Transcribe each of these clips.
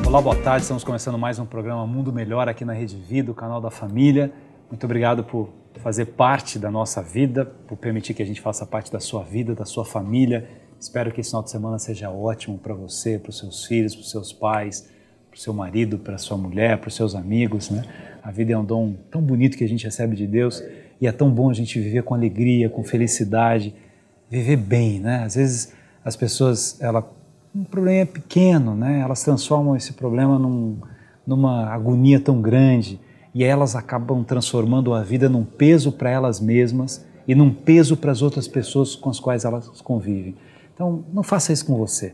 Olá, boa tarde. Estamos começando mais um programa Mundo Melhor aqui na Rede Vida, o canal da família. Muito obrigado por fazer parte da nossa vida, por permitir que a gente faça parte da sua vida, da sua família. Espero que esse final de semana seja ótimo para você, para os seus filhos, para os seus pais, para o seu marido, para a sua mulher, para os seus amigos, né? A vida é um dom tão bonito que a gente recebe de Deus e é tão bom a gente viver com alegria, com felicidade, viver bem, né? Às vezes as pessoas, um problema é pequeno, né? Elas transformam esse problema numa agonia tão grande e elas acabam transformando a vida num peso para elas mesmas e num peso para as outras pessoas com as quais elas convivem. Então, não faça isso com você.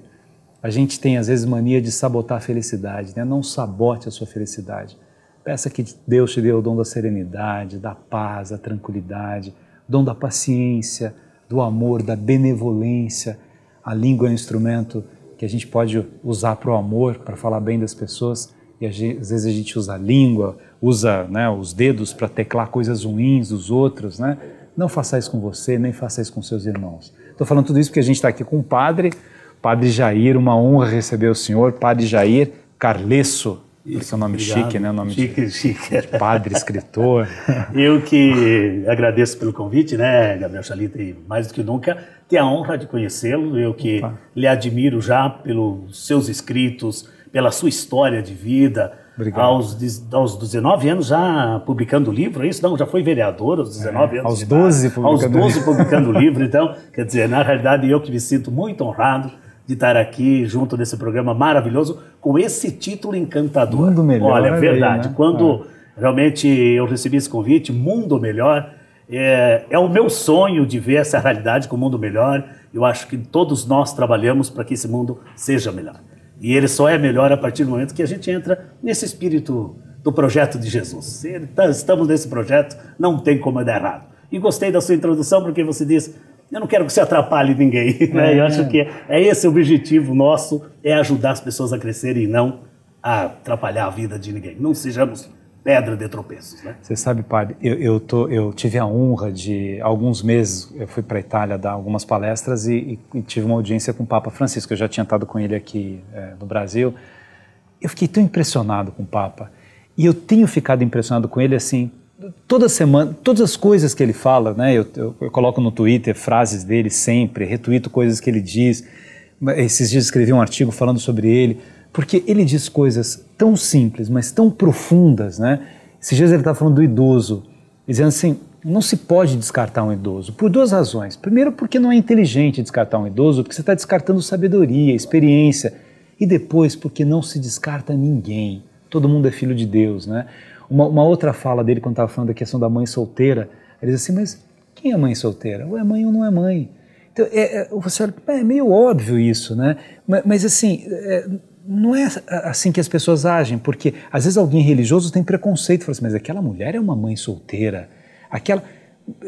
A gente tem, às vezes, mania de sabotar a felicidade, né? Não sabote a sua felicidade. Peça que Deus te dê o dom da serenidade, da paz, da tranquilidade, o dom da paciência, do amor, da benevolência. A língua é um instrumento que a gente pode usar para o amor, para falar bem das pessoas, e às vezes a gente usa a língua, usa, né, os dedos para teclar coisas ruins dos outros, né? Não faça isso com você, nem faça isso com seus irmãos. Estou falando tudo isso porque a gente está aqui com o Padre Jair, uma honra receber o senhor, Padre Jair Carlesso, porque é um nome chique, né? Um nome chique. De padre, escritor. Eu que agradeço pelo convite, né, Gabriel Chalita, e mais do que nunca, tenho a honra de conhecê-lo, eu que lhe admiro já pelos seus escritos, pela sua história de vida. Obrigado. Aos 19 anos já publicando livro, é isso? Não, já foi vereador aos 19 anos. Aos 12 publicando livro, então, quer dizer, na realidade eu que me sinto muito honrado de estar aqui junto nesse programa maravilhoso com esse título encantador. Mundo Melhor. Olha, é verdade. Aí, né? Quando realmente eu recebi esse convite, Mundo Melhor, é o meu sonho de ver essa realidade com o Mundo Melhor. Eu acho que todos nós trabalhamos para que esse mundo seja melhor. E ele só é melhor a partir do momento que a gente entra nesse espírito do projeto de Jesus. Estamos nesse projeto, não tem como dar errado. E gostei da sua introdução porque você disse: eu não quero que você atrapalhe ninguém, né? Eu acho que é esse o objetivo nosso, é ajudar as pessoas a crescerem e não a atrapalhar a vida de ninguém. Não sejamos pedra de tropeços, né? Você sabe, Padre, eu tive a honra de, alguns meses, eu fui para a Itália dar algumas palestras e tive uma audiência com o Papa Francisco. Eu já tinha estado com ele aqui no Brasil. Eu fiquei tão impressionado com o Papa. E eu tenho ficado impressionado com ele assim, toda semana, todas as coisas que ele fala, né? Eu coloco no Twitter frases dele sempre, retuito coisas que ele diz. Esses dias escrevi um artigo falando sobre ele, porque ele diz coisas tão simples, mas tão profundas, né? Esses dias ele estava falando do idoso, dizendo assim, não se pode descartar um idoso, por duas razões. Primeiro, porque não é inteligente descartar um idoso, porque você está descartando sabedoria, experiência. E depois, porque não se descarta ninguém. Todo mundo é filho de Deus, né? Uma outra fala dele, quando estava falando da questão da mãe solteira, ele diz assim, mas quem é mãe solteira? Ou é mãe ou não é mãe? Então, você olha, é meio óbvio isso, né? Mas assim, não é assim que as pessoas agem, porque às vezes alguém religioso tem preconceito, fala assim, mas aquela mulher é uma mãe solteira,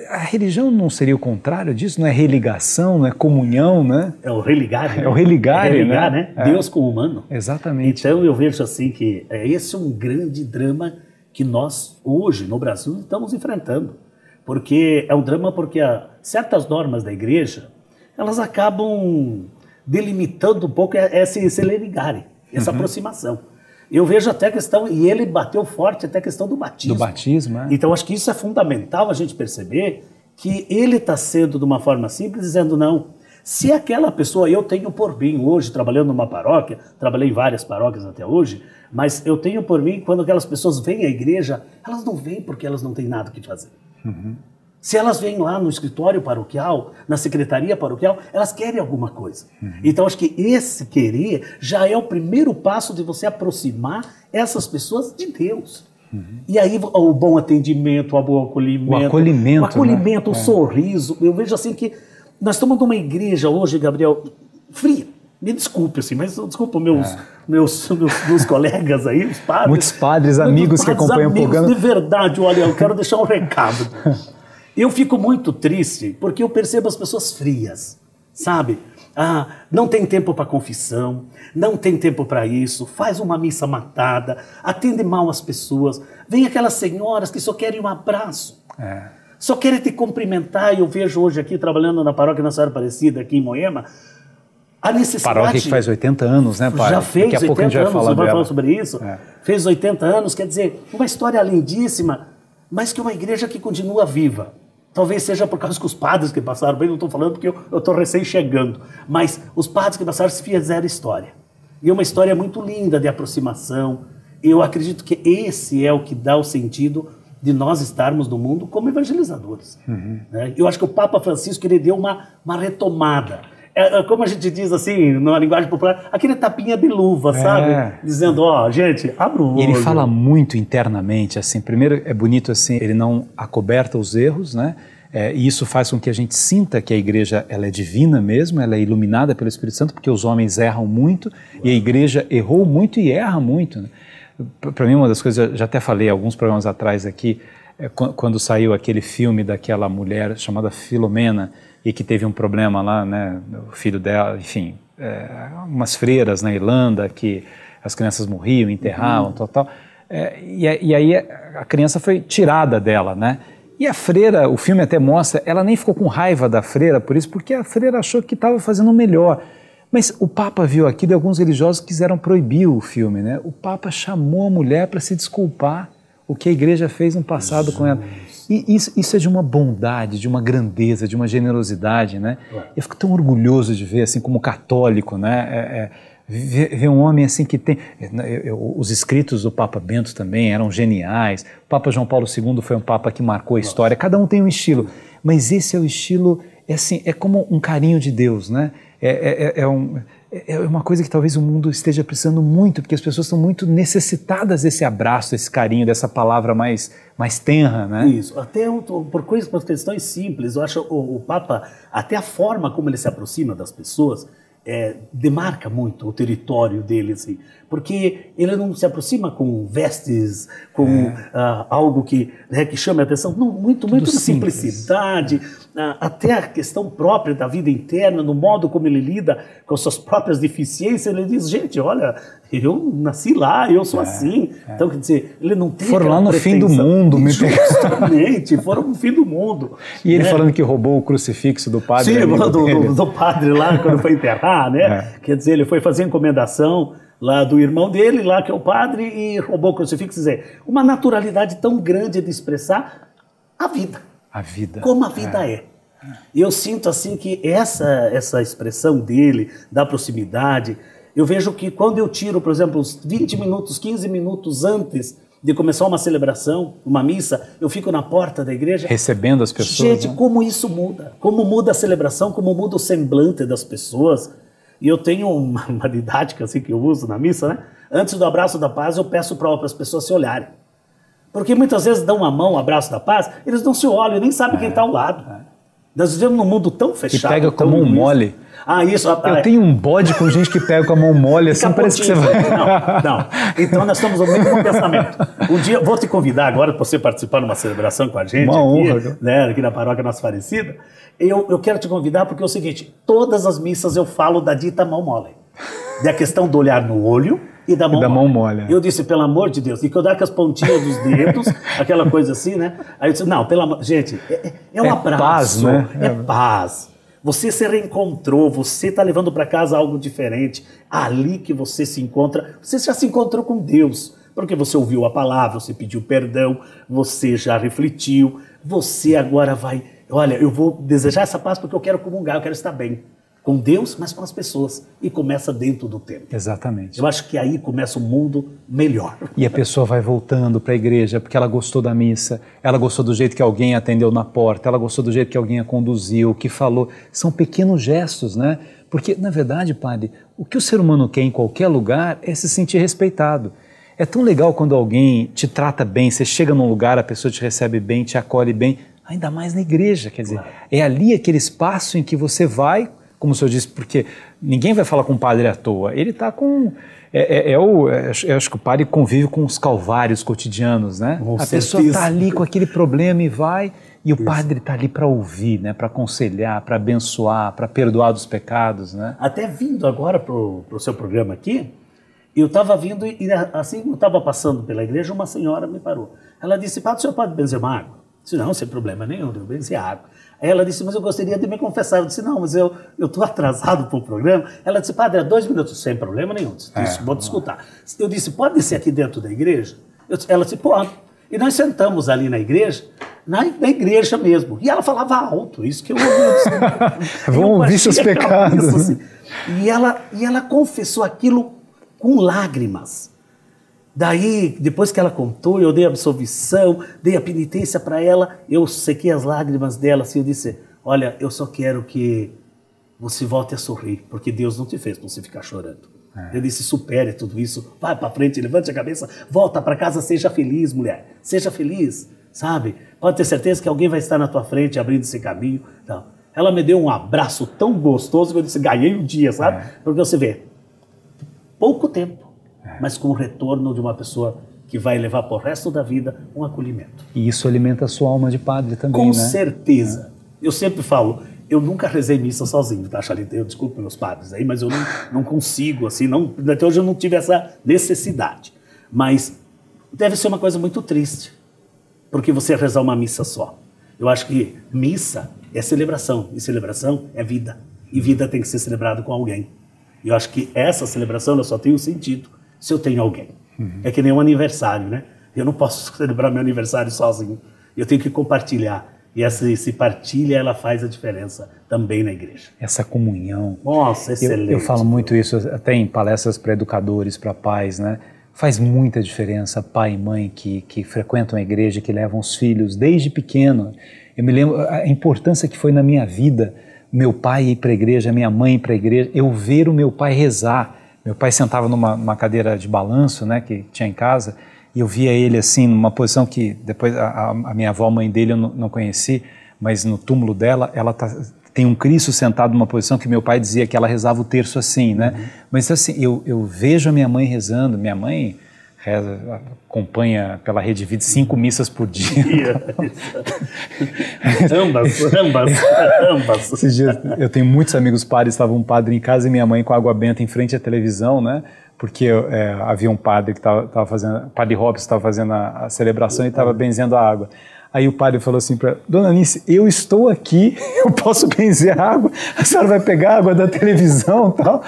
a religião não seria o contrário disso? Não é religação, não é comunhão, né? É o religare, né? É o religare, religar, né? Deus com o humano. Exatamente. Então eu vejo assim que esse é um grande drama que nós, hoje, no Brasil, estamos enfrentando. Porque é um drama porque certas normas da igreja, elas acabam delimitando um pouco esse religare, essa aproximação. Eu vejo até a questão, e ele bateu forte até a questão do batismo. Do batismo, é. Então, acho que isso é fundamental a gente perceber que ele está sendo de uma forma simples, dizendo não. Se aquela pessoa, eu tenho por mim hoje, trabalhando numa paróquia, trabalhei em várias paróquias até hoje, mas eu tenho por mim, quando aquelas pessoas vêm à igreja, elas não vêm porque elas não têm nada que fazer. Se elas vêm lá no escritório paroquial, na secretaria paroquial, elas querem alguma coisa. Então, acho que esse querer já é o primeiro passo de você aproximar essas pessoas de Deus. E aí o bom atendimento, o bom acolhimento, o sorriso. Eu vejo assim que nós estamos numa igreja hoje, Gabriel, fria. Me desculpe, assim, mas desculpa meus colegas aí, os padres. Muitos padres, amigos que acompanham o programa. De verdade, olha, eu quero deixar um recado. Eu fico muito triste porque eu percebo as pessoas frias, sabe? Não tem tempo para confissão, não tem tempo para isso, faz uma missa matada, atende mal as pessoas. Vem aquelas senhoras que só querem um abraço, só querem te cumprimentar. Eu vejo hoje aqui, trabalhando na paróquia Nossa Senhora Aparecida, aqui em Moema, A necessidade... Paróquia que faz 80 anos, né, padre? Já fez 80 anos, a gente vai falar sobre isso. Fez 80 anos, quer dizer, uma história lindíssima, mas que uma igreja que continua viva. Talvez seja por causa que os padres que passaram, bem, não estou falando porque eu estou recém chegando, mas os padres que passaram se fizeram história. E é uma história muito linda de aproximação. Eu acredito que esse é o que dá o sentido de nós estarmos no mundo como evangelizadores. Né? Eu acho que o Papa Francisco ele deu uma retomada. Como a gente diz assim, na linguagem popular, aquele tapinha de luva, sabe? Dizendo, ó, gente, abra o olho. E ele fala muito internamente, assim, primeiro é bonito assim, ele não acoberta os erros, né? E isso faz com que a gente sinta que a igreja ela é divina mesmo, ela é iluminada pelo Espírito Santo, porque os homens erram muito, e a igreja errou muito e erra muito, né? Para mim, uma das coisas, eu já até falei alguns programas atrás aqui, quando saiu aquele filme daquela mulher chamada Filomena, e que teve um problema lá, né, o filho dela, enfim, umas freiras na Irlanda, que as crianças morriam, enterravam, tal. E aí a criança foi tirada dela, né? E a freira, o filme até mostra, ela nem ficou com raiva da freira por isso, porque a freira achou que estava fazendo o melhor. Mas o Papa viu aquilo e alguns religiosos quiseram proibir o filme, né? O Papa chamou a mulher para se desculpar o que a igreja fez no passado com ela. E isso é de uma bondade, de uma grandeza, de uma generosidade, né? Eu fico tão orgulhoso de ver, assim, como católico, né? Ver um homem assim que tem... Os escritos do Papa Bento também eram geniais. O Papa João Paulo II foi um Papa que marcou a história. Cada um tem um estilo, mas esse é o estilo... É como um carinho de Deus, né? É uma coisa que talvez o mundo esteja precisando muito, porque as pessoas estão muito necessitadas desse abraço, desse carinho, dessa palavra mais tenra, né? Isso, até por questões simples, eu acho o Papa, até a forma como ele se aproxima das pessoas, demarca muito o território dele, assim, porque ele não se aproxima com vestes, com algo que chame a atenção, não, muito na simplicidade, até a questão própria da vida interna, no modo como ele lida com suas próprias deficiências. Ele diz, gente, olha, eu nasci lá, eu sou assim. Então, quer dizer, ele não tem foram lá no fim do mundo. Justamente, foram no fim do mundo. E ele falando que roubou o crucifixo do padre. Sim, do padre lá, quando foi enterrar, né? Quer dizer, ele foi fazer encomendação lá do irmão dele, lá que é o padre, e roubou o crucifixo. Quer dizer, uma naturalidade tão grande de expressar a vida. A vida. Como a vida é. E eu sinto assim que essa expressão dele, da proximidade, eu vejo que quando eu tiro, por exemplo, uns 20 minutos, 15 minutos antes de começar uma celebração, uma missa, eu fico na porta da igreja. Recebendo as pessoas. Gente, como isso muda. Como muda a celebração, como muda o semblante das pessoas. E eu tenho uma didática assim, que eu uso na missa, né? Antes do abraço da paz, eu peço para as pessoas se olharem. Porque muitas vezes dão a mão, o abraço da paz, eles não se olham, nem sabem quem está ao lado. Nós vivemos num mundo tão fechado. Que pega com a mão mole. Isso. Eu tenho um bode com gente que pega com a mão mole, assim, parece que você vai... Não. Então nós estamos no mesmo pensamento. Um dia, vou te convidar agora para você participar de uma celebração com a gente. Uma honra. Né, aqui na Paróquia Nossa Aparecida. Eu quero te convidar porque é o seguinte, todas as missas eu falo da dita mão mole. Da questão do olhar no olho e da mão mole. Eu disse, pelo amor de Deus, e que eu dar com as pontinhas dos dedos, aquela coisa assim, né? Aí eu disse, não, pelo amor... Gente, é um abraço. Paz, né? É paz. Você se reencontrou, você está levando para casa algo diferente. Ali que você se encontra, você já se encontrou com Deus. Porque você ouviu a palavra, você pediu perdão, você já refletiu, você agora vai... Olha, eu vou desejar essa paz porque eu quero comungar, eu quero estar bem. Com Deus, mas com as pessoas. E começa dentro do templo. Exatamente. Eu acho que aí começa um mundo melhor. E a pessoa vai voltando para a igreja porque ela gostou da missa, ela gostou do jeito que alguém atendeu na porta, ela gostou do jeito que alguém a conduziu, que falou. São pequenos gestos, né? Porque, na verdade, padre, o que o ser humano quer em qualquer lugar é se sentir respeitado. É tão legal quando alguém te trata bem, você chega num lugar, a pessoa te recebe bem, te acolhe bem, ainda mais na igreja, quer dizer, é ali aquele espaço em que você vai, como o senhor disse, porque ninguém vai falar com o padre à toa, ele está com... Eu acho que o padre convive com os calvários cotidianos, né? Com a certeza. Pessoa está ali com aquele problema e vai, e o padre está ali para ouvir, né? Para aconselhar, para abençoar, para perdoar dos pecados, né? Até vindo agora para o seu programa aqui, eu estava vindo e assim que eu estava passando pela igreja, uma senhora me parou. Ela disse, padre, o senhor pode benzer uma água? Disse, não, sem problema nenhum, eu benzi a água. Aí ela disse, mas eu gostaria de me confessar. Eu disse, não, mas eu estou atrasado para o programa. Ela disse, padre, 2 minutos, sem problema nenhum. Eu disse, vou te escutar. Eu disse, pode descer aqui dentro da igreja? Ela disse, pode. E nós sentamos ali na igreja mesmo. E ela falava alto, isso que eu ouvi. Vão ouvir seus pecados. Isso, assim. E ela confessou aquilo com lágrimas. Daí, depois que ela contou, eu dei a absolvição, dei a penitência para ela, eu sequei as lágrimas dela, assim, eu disse, olha, eu só quero que você volte a sorrir, porque Deus não te fez para você ficar chorando. Eu disse, supere tudo isso, vai para frente, levante a cabeça, volta para casa, seja feliz, mulher, seja feliz, sabe? Pode ter certeza que alguém vai estar na tua frente, abrindo esse caminho. Então, ela me deu um abraço tão gostoso que eu disse, ganhei o dia, sabe? Porque você vê, pouco tempo, mas com o retorno de uma pessoa que vai levar para o resto da vida um acolhimento. E isso alimenta a sua alma de padre também, com né? certeza. Eu sempre falo, eu nunca rezei missa sozinho, tá, Charlita? Eu desculpe meus padres aí, mas eu não consigo, assim, até hoje eu não tive essa necessidade. Mas deve ser uma coisa muito triste, porque você rezar uma missa só. Eu acho que missa é celebração, e celebração é vida. E vida tem que ser celebrada com alguém. Eu acho que essa celebração ela só tem um sentido se eu tenho alguém. É que nem um aniversário, né? Eu não posso celebrar meu aniversário sozinho. Eu tenho que compartilhar. E esse partilha, ela faz a diferença também na igreja. Essa comunhão. Nossa, excelente. Eu falo muito isso até em palestras para educadores, para pais, né? Faz muita diferença pai e mãe que frequentam a igreja, que levam os filhos desde pequeno. Eu me lembro a importância que foi na minha vida, meu pai ir para a igreja, minha mãe ir para a igreja, eu ver o meu pai rezar. Meu pai sentava numa cadeira de balanço, né, que tinha em casa, e eu via ele assim, numa posição que depois a minha avó, mãe dele, eu não conheci, mas no túmulo dela, ela tem um Cristo sentado numa posição que meu pai dizia que ela rezava o terço assim, né? Mas assim, eu vejo a minha mãe rezando, minha mãe reza, acompanha pela Rede Vida 5 missas por dia. ambas. Esses dias, eu tenho muitos amigos padres, estava um padre em casa e minha mãe com água benta em frente à televisão, né? Porque havia um padre que estava fazendo, padre Robson estava fazendo a celebração e estava benzendo a água. Aí o padre falou assim para Dona Anice, eu estou aqui, eu posso benzer a água, a senhora vai pegar a água da televisão e tal.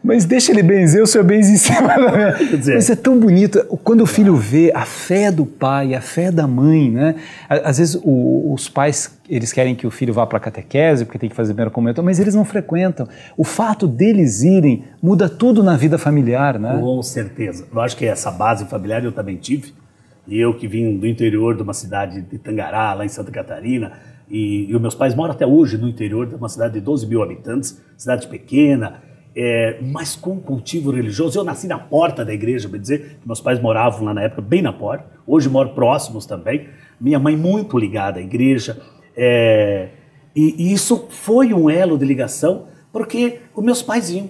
Mas deixa ele benzer, o senhor benze em cima da minha... Mas é tão bonito, quando o filho vê a fé do pai, a fé da mãe, né? Às vezes os pais, eles querem que o filho vá para a catequese, porque tem que fazer primeiro comunhão, mas eles não frequentam. O fato deles irem muda tudo na vida familiar, né? Com certeza. Eu acho que essa base familiar eu também tive. E eu que vim do interior de uma cidade de Tangará, lá em Santa Catarina, e os meus pais moram até hoje no interior de uma cidade de 12 mil habitantes, cidade pequena, mas com cultivo religioso. Eu nasci na porta da igreja, bem dizer, meus pais moravam lá na época bem na porta, hoje moro próximos também, minha mãe muito ligada à igreja, e isso foi um elo de ligação, porque os meus pais iam,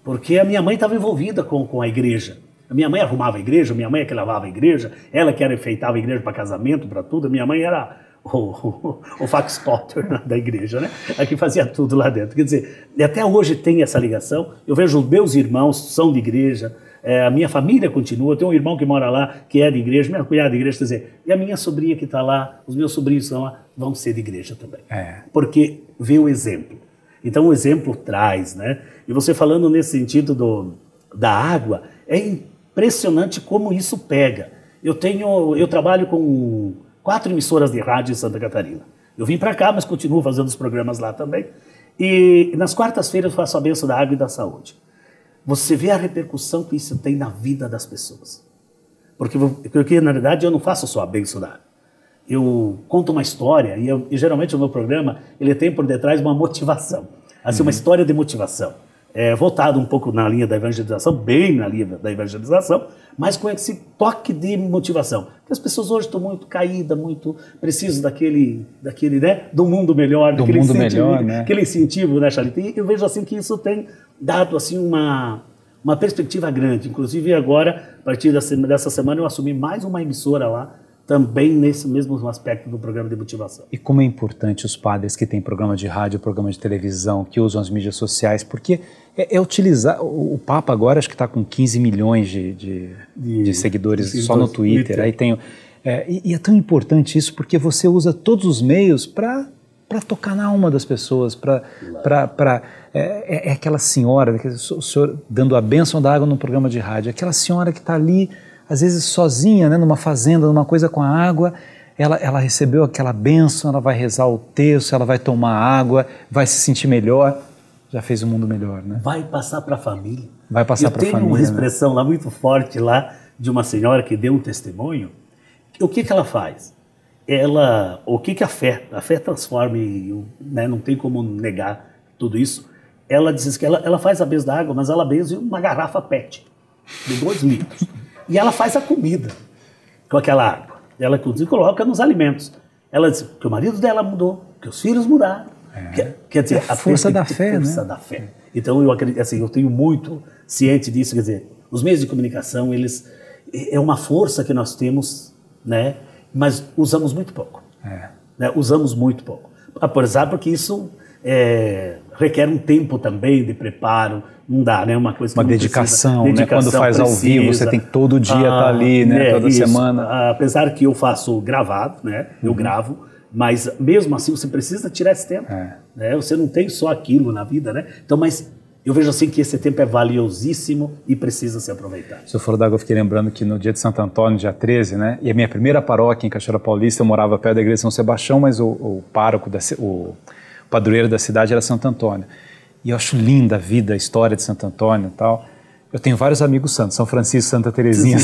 porque a minha mãe estava envolvida com a igreja. A minha mãe arrumava a igreja, minha mãe é que lavava a igreja, ela que enfeitava a igreja para casamento, para tudo. A minha mãe era o factotum da igreja, né? A que fazia tudo lá dentro. Quer dizer, até hoje tem essa ligação. Eu vejo os meus irmãos são de igreja, a minha família continua. Eu tenho um irmão que mora lá, que é de igreja, minha cunhada de igreja, quer dizer, e a minha sobrinha que está lá, os meus sobrinhos estão lá, vão ser de igreja também. Porque vê o exemplo. Então o exemplo traz, né? E você falando nesse sentido da água, é impressionante como isso pega. Eu trabalho com 4 emissoras de rádio em Santa Catarina. Eu vim para cá, mas continuo fazendo os programas lá também. E nas quartas-feiras eu faço a bênção da água e da saúde. Você vê a repercussão que isso tem na vida das pessoas. Porque na verdade, eu não faço só a bênção da água. Eu conto uma história, e geralmente o meu programa ele tem por detrás uma motivação. Assim, uma história de motivação. Voltado um pouco na linha da evangelização, bem na linha da evangelização, mas com esse toque de motivação. Porque as pessoas hoje estão muito caídas, muito precisas daquele né, do mundo melhor, do mundo melhor, né? Aquele incentivo, né, Charlita? E eu vejo assim que isso tem dado assim uma perspectiva grande. Inclusive agora, a partir dessa semana, eu assumi mais uma emissora lá, também nesse mesmo aspecto do programa de motivação. E como é importante os padres que têm programa de rádio, programa de televisão, que usam as mídias sociais, porque utilizar... O Papa agora acho que está com 15 milhões de seguidores só no Twitter. Aí tem E é tão importante isso porque você usa todos os meios para tocar na alma das pessoas, é aquela senhora, o senhor dando a bênção da água num programa de rádio, aquela senhora que está ali, às vezes sozinha, né, numa fazenda, numa coisa com a água, ela recebeu aquela bênção, ela vai rezar o terço, ela vai tomar água, vai se sentir melhor, já fez o mundo melhor, né? Vai passar para a família. Vai passar para a família. Tem uma expressão lá muito forte lá de uma senhora que deu um testemunho. O que ela faz? O que a fé transforma, né, não tem como negar tudo isso. Ela diz que ela faz a bênção da água, mas ela benze uma garrafa PET de 2 litros. E ela faz a comida com aquela água. Ela inclusive coloca nos alimentos. Ela diz que o marido dela mudou, que os filhos mudaram. Quer dizer, a força da fé, força da fé. Então eu acredito, assim, eu tenho muito ciente disso, quer dizer, os meios de comunicação, eles é uma força que nós temos, né? Mas usamos muito pouco. Né? Usamos muito pouco. Por exemplo, porque isso requer um tempo também de preparo, não dá, né? Uma coisa que uma dedicação, né? Quando faz ao vivo, você tem que todo dia estar ali, né? Toda semana. Apesar que eu faço gravado, né? Eu gravo, mas mesmo assim você precisa tirar esse tempo. Né? Você não tem só aquilo na vida, né? Então, mas eu vejo assim que esse tempo é valiosíssimo e precisa ser aproveitado. O senhor falou da água, eu fiquei lembrando que no dia de Santo Antônio, dia 13, né? E a minha primeira paróquia em Cachoeira Paulista, eu morava perto da igreja de São Sebastião, mas o pároco, o padroeiro da cidade era Santo Antônio. E eu acho linda a vida, a história de Santo Antônio e tal. Eu tenho vários amigos santos, São Francisco, Santa Terezinha.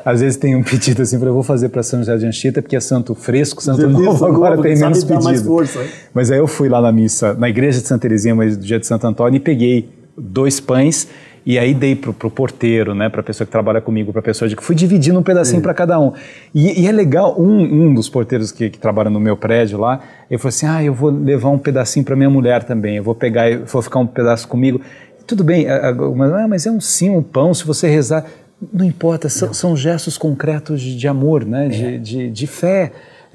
Às vezes tem um pedido assim, eu vou fazer para São José de Anchieta, porque é santo fresco, santo novo, agora tem menos pedido. Mais força, mas aí eu fui lá na missa, na igreja de Santa Terezinha, mas do dia de Santo Antônio, e peguei 2 pães, e aí dei pro porteiro, né, para a pessoa que trabalha comigo, para a pessoa, fui dividindo um pedacinho para cada um. E é legal, um dos porteiros que trabalha no meu prédio lá, ele falou assim, eu vou levar um pedacinho para minha mulher também, eu vou ficar um pedaço comigo. Tudo bem, mas é um pão, se você rezar, não importa, são gestos concretos de amor, né? De fé.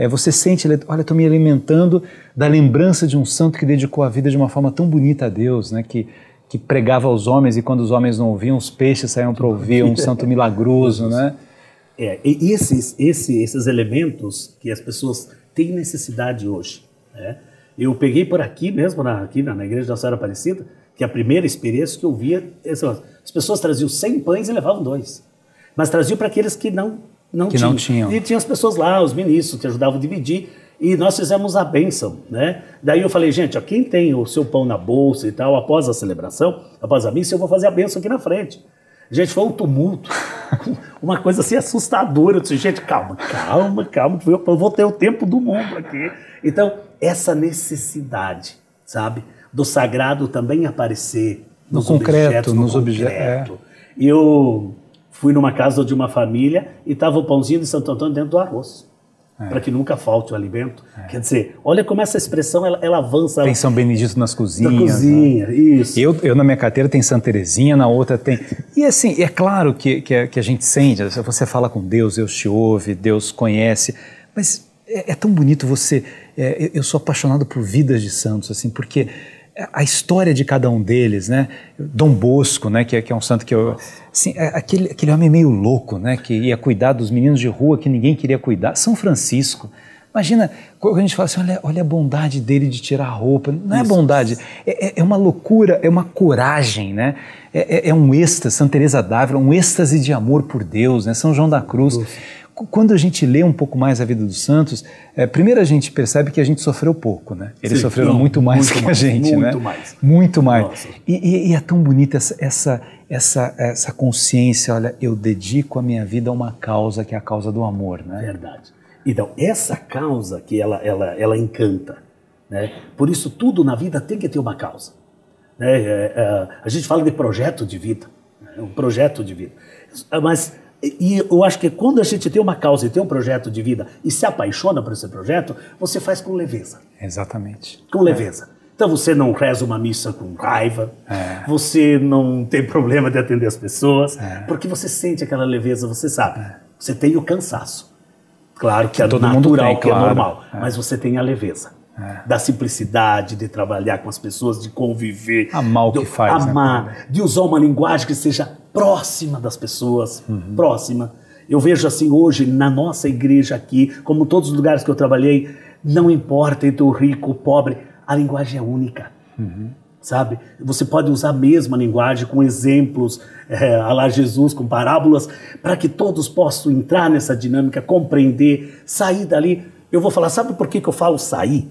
Você sente, olha, estou me alimentando da lembrança de um santo que dedicou a vida de uma forma tão bonita a Deus, né? Que pregava aos homens e quando os homens não ouviam, os peixes saíam para ouvir, um santo milagroso, né? E esses elementos que as pessoas têm necessidade hoje, né? Eu peguei por aqui mesmo, aqui na igreja da Senhora Aparecida, que a primeira experiência que eu via, as pessoas traziam 100 pães e levavam 2. Mas traziam para aqueles que não tinham. E tinha as pessoas lá, os ministros que ajudavam a dividir, e nós fizemos a bênção, né? Daí eu falei, gente, quem tem o seu pão na bolsa e tal, após a celebração, após a missa, eu vou fazer a bênção aqui na frente. Gente, foi um tumulto, uma coisa assim assustadora. Eu disse, gente, calma, eu vou ter o tempo do mundo aqui. Então, essa necessidade, sabe? Do sagrado também aparecer nos objetos. Eu fui numa casa de uma família e estava o pãozinho de Santo Antônio dentro do arroz, para que nunca falte o alimento. Quer dizer, olha como essa expressão ela avança. Tem São Benedito nas cozinhas. Na cozinha, né? Isso. Eu na minha carteira tem Santa Terezinha, na outra tem... E assim, é claro que a gente sente, você fala com Deus te ouve, Deus conhece, mas é tão bonito você... eu sou apaixonado por vidas de santos, assim, porque... a história de cada um deles, né? Dom Bosco, né? Que é um santo que eu... Assim, aquele homem meio louco, né? Que ia cuidar dos meninos de rua que ninguém queria cuidar. São Francisco. Imagina, quando a gente fala assim, olha a bondade dele de tirar a roupa. Não é bondade, é uma loucura, é uma coragem, né? É um êxtase, Santa Teresa d'Ávila, um êxtase de amor por Deus, né? São João da Cruz. Quando a gente lê um pouco mais a vida dos santos, primeiro a gente percebe que a gente sofreu pouco, né? Eles sofreram muito mais que a gente, né? Muito mais. E é tão bonita essa consciência, olha, eu dedico a minha vida a uma causa que é a causa do amor, né? Verdade. Então, essa causa que ela encanta, né? Por isso tudo na vida tem que ter uma causa. Né? A gente fala de projeto de vida, né? Um projeto de vida. Mas... E eu acho que quando a gente tem uma causa e tem um projeto de vida e se apaixona por esse projeto, você faz com leveza. Exatamente. Com leveza. Então você não reza uma missa com raiva, você não tem problema de atender as pessoas, porque você sente aquela leveza, você sabe. Você tem o cansaço. Claro que é natural, que é normal, mas você tem a leveza. Da simplicidade, de trabalhar com as pessoas, de conviver. Amar o que faz. Amar, de usar uma linguagem que seja próxima das pessoas, próxima. Eu vejo assim hoje na nossa igreja aqui, como todos os lugares que eu trabalhei, não importa entre o rico, o pobre, a linguagem é única. Sabe? Você pode usar a mesma linguagem com exemplos, a lá Jesus, com parábolas, para que todos possam entrar nessa dinâmica, compreender, sair dali. Eu vou falar, sabe por que eu falo sair?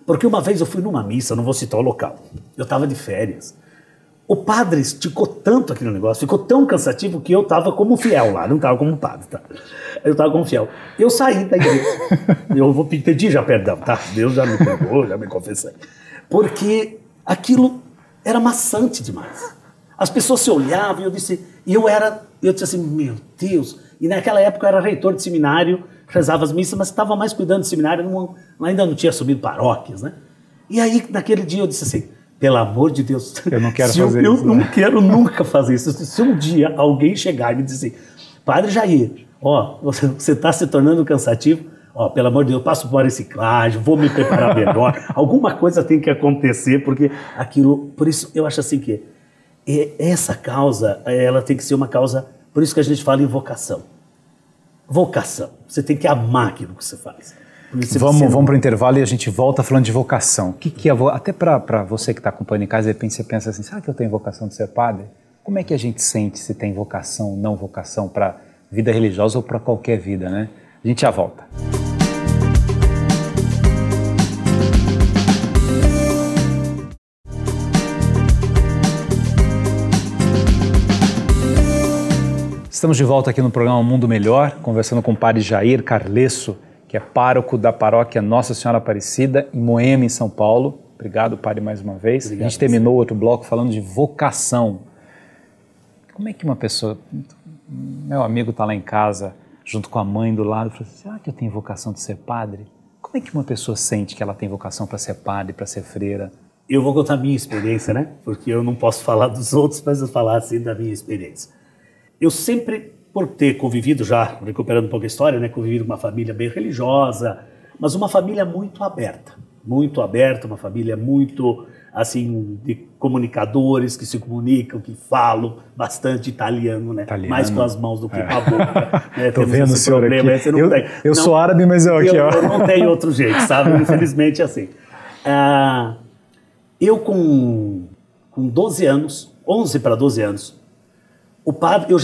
Porque uma vez eu fui numa missa, não vou citar o local, eu estava de férias. O padre esticou tanto aquele negócio, ficou tão cansativo que eu estava como fiel lá, não estava como padre, tá? Eu estava como fiel. Eu saí da igreja. Eu vou pedir já perdão, tá? Deus já me perdoou, já me confessei. Porque aquilo era maçante demais. As pessoas se olhavam e eu disse assim, meu Deus. E naquela época eu era reitor de seminário, rezava as missas, mas estava mais cuidando de seminário, ainda não tinha assumido paróquias, né? E aí, naquele dia eu disse assim, pelo amor de Deus, eu não quero fazer isso. Eu não quero nunca fazer isso. Se um dia alguém chegar e me dizer, Padre Jair, ó, você está se tornando cansativo, ó, pelo amor de Deus, passo por reciclagem, vou me preparar melhor, alguma coisa tem que acontecer, porque aquilo, por isso eu acho assim que essa causa, ela tem que ser uma causa, por isso que a gente fala em vocação. Vocação, você tem que amar aquilo que você faz. Vamos para o intervalo e a gente volta falando de vocação. O que é até para você que está acompanhando em casa, de repente você pensa assim, será que eu tenho vocação de ser padre? Como é que a gente sente se tem vocação ou não vocação para vida religiosa ou para qualquer vida, né? A gente já volta. Estamos de volta aqui no programa Mundo Melhor, conversando com o padre Jair Carlesso, que é pároco da paróquia Nossa Senhora Aparecida, em Moema, em São Paulo. Obrigado, padre, mais uma vez. Obrigado, a gente terminou outro bloco falando de vocação. Como é que uma pessoa... Meu amigo está lá em casa, junto com a mãe do lado, e fala assim, será que eu tenho vocação de ser padre? Como é que uma pessoa sente que ela tem vocação para ser padre, para ser freira? Eu vou contar a minha experiência, né? Porque eu não posso falar dos outros, mas eu falar assim da minha experiência. Eu sempre, por ter convivido já, recuperando um pouco a história, né? Convivido com uma família bem religiosa, mas uma família muito aberta, uma família muito, assim, de comunicadores que se comunicam, que falam bastante italiano, né? Italiano. Mais com as mãos do que com a boca. Né? Tô vendo o senhor problema, aqui. Eu sou árabe, mas eu não tenho outro jeito, sabe? Infelizmente é assim. Eu com 12 anos, 11 para 12 anos, o padre,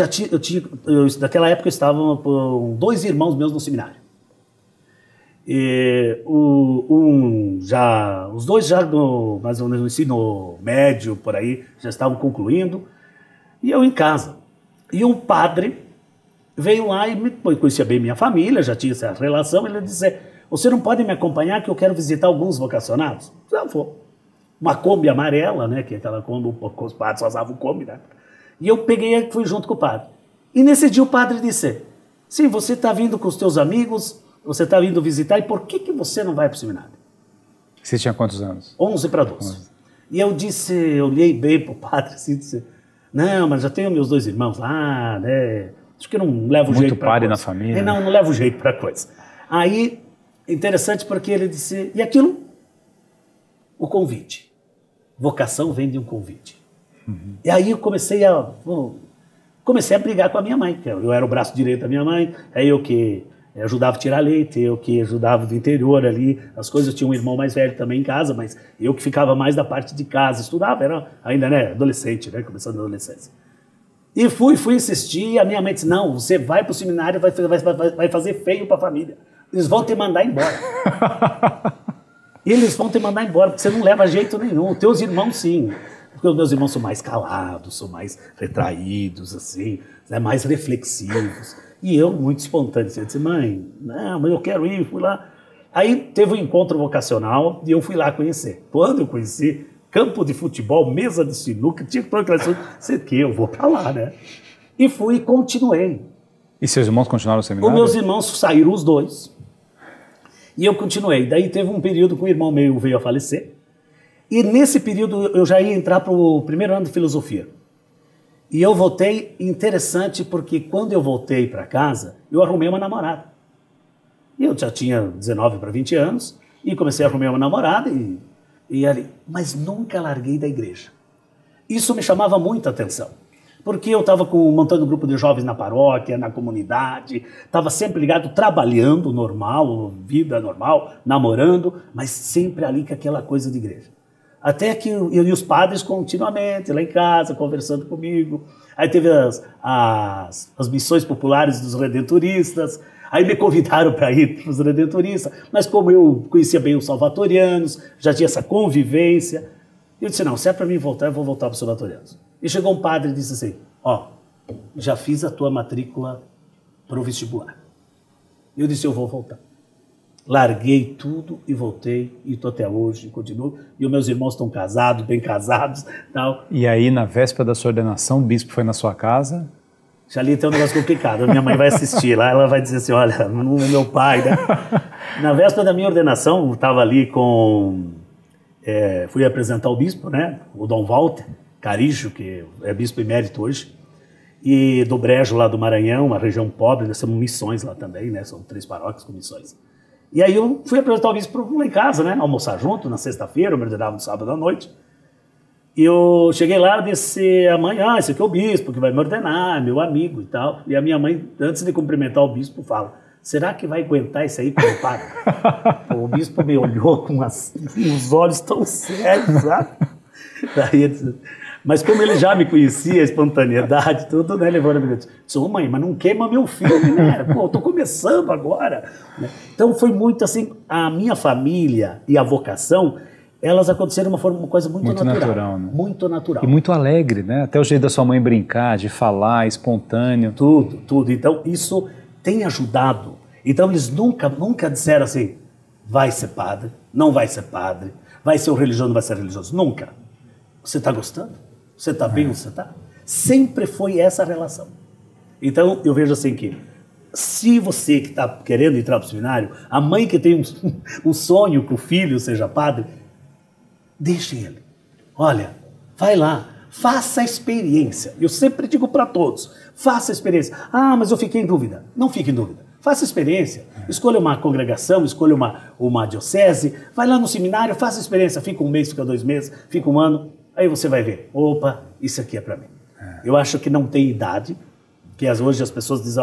naquela época eu estava com 2 irmãos meus no seminário. E os dois já mais ou menos no ensino médio, por aí, já estavam concluindo, e eu em casa. E um padre veio lá e conhecia bem minha família, já tinha essa relação, ele disse, você não pode me acompanhar que eu quero visitar alguns vocacionados? Eu vou. Uma Kombi amarela, né, que é aquela Kombi, os padres só usavam Kombi, né? E eu peguei e fui junto com o padre. E nesse dia o padre disse, sim, você está vindo com os teus amigos, você está vindo visitar, e por que você não vai para o seminário? Você tinha quantos anos? 11 para 12. E eu olhei bem para o padre assim, disse, não, mas já tenho meus 2 irmãos lá, né? Acho que não levo jeito para coisa. Muito padre na família. Não levo jeito para coisa. Aí, interessante porque ele disse, e aquilo? O convite. Vocação vem de um convite. Uhum. E aí eu comecei a brigar com a minha mãe, que eu era o braço direito da minha mãe, é eu que ajudava a tirar leite, eu que ajudava do interior ali, as coisas. Eu tinha um irmão mais velho também em casa, mas eu que ficava mais da parte de casa, estudava, era ainda, né, adolescente, né, começando a adolescência. E fui insistir, e a minha mãe disse, não, você vai para o seminário, vai fazer feio para a família, eles vão te mandar embora. Eles vão te mandar embora, porque você não leva jeito nenhum, teus irmãos sim. Porque os meus irmãos são mais calados, são mais retraídos, assim, né, mais reflexivos. E eu, muito espontâneo, eu disse, mãe, não, mas eu quero ir, fui lá. Aí teve um encontro vocacional e eu fui lá conhecer. Quando eu conheci, campo de futebol, mesa de sinuca, tinha todo aquele assunto, sei que eu vou pra lá, né? E fui e continuei. E seus irmãos continuaram o seminário? Os meus irmãos saíram os 2. E eu continuei. Daí teve um período que o irmão meu veio a falecer. E nesse período eu já ia entrar para o primeiro ano de filosofia. E eu voltei, interessante, porque quando eu voltei para casa, eu arrumei uma namorada. E eu já tinha 19 para 20 anos, e comecei a arrumar uma namorada, mas nunca larguei da igreja. Isso me chamava muita atenção, Porque eu estava montando um grupo de jovens na paróquia, na comunidade, estava sempre ligado, trabalhando normal, vida normal, namorando, mas sempre ali com aquela coisa de igreja. Até que eu e os padres continuamente lá em casa, conversando comigo. Aí teve as missões populares dos redentoristas, aí me convidaram para ir para os redentoristas, mas como eu conhecia bem os salvatorianos, já tinha essa convivência, eu disse, não, se é para mim voltar, eu vou voltar para os salvatorianos. E chegou um padre e disse assim, ó, já fiz a tua matrícula para o vestibular. Eu disse, eu vou voltar. Larguei tudo e voltei, e estou até hoje, continuo. E os meus irmãos estão casados, bem casados. Tal. E aí, na véspera da sua ordenação, o bispo foi na sua casa? Já ali tem um negócio complicado. Minha mãe vai assistir lá, ela vai dizer assim, olha, não é meu pai, né? Na véspera da minha ordenação, eu estava ali com... fui apresentar o bispo, né? O Dom Walter Carijo, que é bispo emérito hoje, e do Brejo, lá do Maranhão, uma região pobre, nós temos missões lá também, né? São 3 paróquias com missões. E aí eu fui apresentar o bispo lá em casa, né? Almoçar junto, na sexta-feira, eu me ordenava no sábado à noite. E eu cheguei lá e disse a mãe, esse aqui é o bispo que vai me ordenar, meu amigo e tal. E a minha mãe, antes de cumprimentar o bispo, fala, será que vai aguentar isso aí com o padre? O bispo me olhou com uns olhos tão sérios, sabe? Daí ele disse, mas como ele já me conhecia, a espontaneidade, tudo, né? Levou a minha disse, mãe, mas não queima meu filho, né? Pô, eu tô começando agora. Então foi muito assim, a minha família e a vocação, elas aconteceram de uma coisa muito natural, né? Muito natural. E muito alegre, né? Até o jeito da sua mãe brincar, de falar, espontâneo. Tudo. Então isso tem ajudado. Então eles nunca disseram assim, vai ser padre, não vai ser padre, vai ser o religioso, não vai ser religioso. Nunca. Você está gostando? Você está bem onde você está? Sempre foi essa relação. Então, eu vejo assim que, se você que está querendo entrar para o seminário, a mãe que tem um sonho que o filho seja padre, deixe ele. Olha, vai lá, faça a experiência. Eu sempre digo para todos, faça a experiência. Mas eu fiquei em dúvida. Não fique em dúvida. Faça a experiência. Escolha uma congregação, escolha uma diocese, vai lá no seminário, faça a experiência. Fica 1 mês, fica 2 meses, fica 1 ano. Aí você vai ver, opa, isso aqui é para mim. Eu acho que não tem idade, que hoje as pessoas dizem,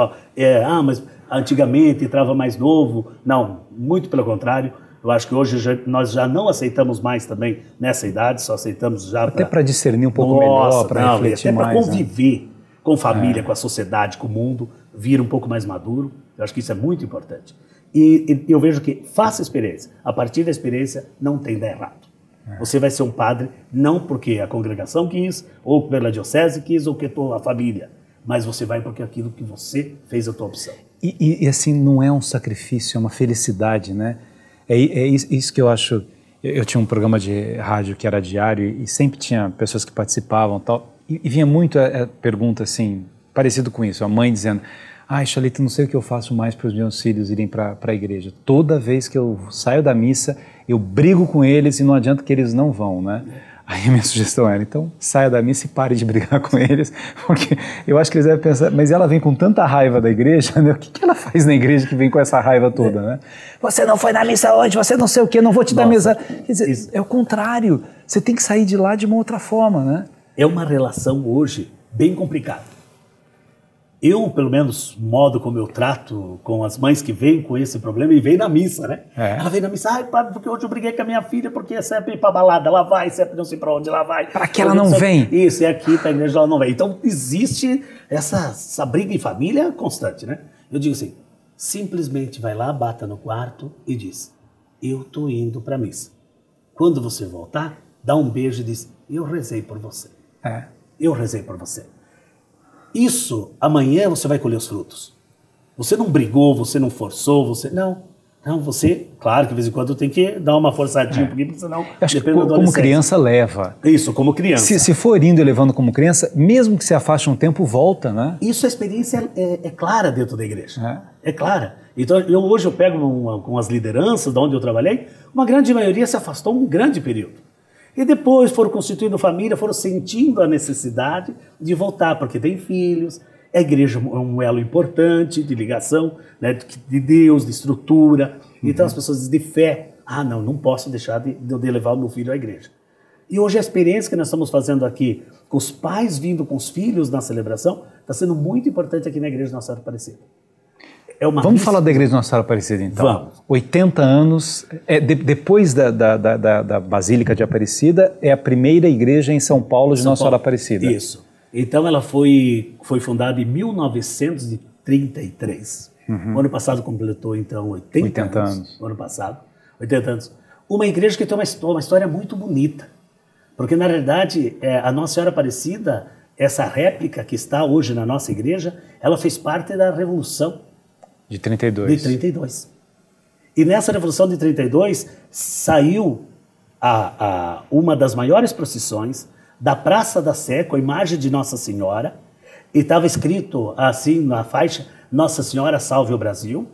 mas antigamente entrava mais novo. Não, muito pelo contrário. Eu acho que hoje nós já não aceitamos mais também nessa idade, só aceitamos já até para discernir um pouco melhor, para refletir mais. Até para conviver com família, com a sociedade, com o mundo, vir um pouco mais maduro. Eu acho que isso é muito importante. E eu vejo que faça a experiência. A partir da experiência não tem dar errado. Você vai ser um padre não porque a congregação quis, ou pela diocese quis, ou porque a família, mas você vai porque é aquilo que você fez a tua opção. E assim, não é um sacrifício, é uma felicidade, né? É isso que eu acho. Eu tinha um programa de rádio que era diário e sempre tinha pessoas que participavam tal, e vinha muito a pergunta assim, parecido com isso, a mãe dizendo, Chalita, não sei o que eu faço mais para os meus filhos irem para a igreja. Toda vez que eu saio da missa, eu brigo com eles e não adianta que eles não vão, né? Aí a minha sugestão era, então, saia da missa e pare de brigar com eles, porque eu acho que eles devem pensar, mas ela vem com tanta raiva da igreja, né? O que ela faz na igreja que vem com essa raiva toda, né? Você não foi na missa hoje, você não sei o que, não vou te dar mesa. Quer dizer, é o contrário, você tem que sair de lá de uma outra forma, né? É uma relação hoje bem complicada. Eu, pelo menos, modo como eu trato com as mães que vêm com esse problema e vêm na missa, né? Ela vem na missa, padre, porque hoje eu briguei com a minha filha, porque é sempre ir pra balada, ela vai, sempre não sei pra onde ela vai. Para que ela não vem? Isso, é aqui, pra igreja ela não vem. Então, existe essa briga em família constante, né? Eu digo assim, simplesmente vai lá, bata no quarto e diz, eu tô indo pra missa. Quando você voltar, dá um beijo e diz, eu rezei por você. Eu rezei por você. Isso, amanhã você vai colher os frutos. Você não brigou, você não forçou, você... Não, você... Claro que de vez em quando tem que dar uma forçadinha, porque senão... Acho que como criança leva. Isso, como criança. Se for indo e levando como criança, mesmo que se afaste um tempo, volta, né? Isso, a experiência é clara dentro da igreja. É clara. Então, hoje eu pego com as lideranças de onde eu trabalhei, uma grande maioria se afastou um grande período. E depois foram constituindo família, foram sentindo a necessidade de voltar, porque tem filhos, a igreja é um elo importante de ligação, né, de Deus, de estrutura. Então as pessoas dizem de fé, não posso deixar de levar o meu filho à igreja. E hoje a experiência que nós estamos fazendo aqui, com os pais vindo com os filhos na celebração, está sendo muito importante aqui na Igreja Nossa Senhora Aparecida. Vamos falar da Igreja Nossa Senhora Aparecida, então. Vamos. 80 anos, depois da Basílica de Aparecida, é a primeira igreja em São Paulo de Nossa Senhora Aparecida. Isso. Então ela foi fundada em 1933. O ano passado completou, então, 80 anos. O ano passado, 80 anos. Uma igreja que tem uma história muito bonita. Porque, na verdade, a Nossa Senhora Aparecida, essa réplica que está hoje na nossa igreja, ela fez parte da Revolução. De 32. De 32. E nessa Revolução de 32, saiu uma das maiores procissões da Praça da Sé, com a imagem de Nossa Senhora, e estava escrito assim na faixa, Nossa Senhora Salve o Brasil,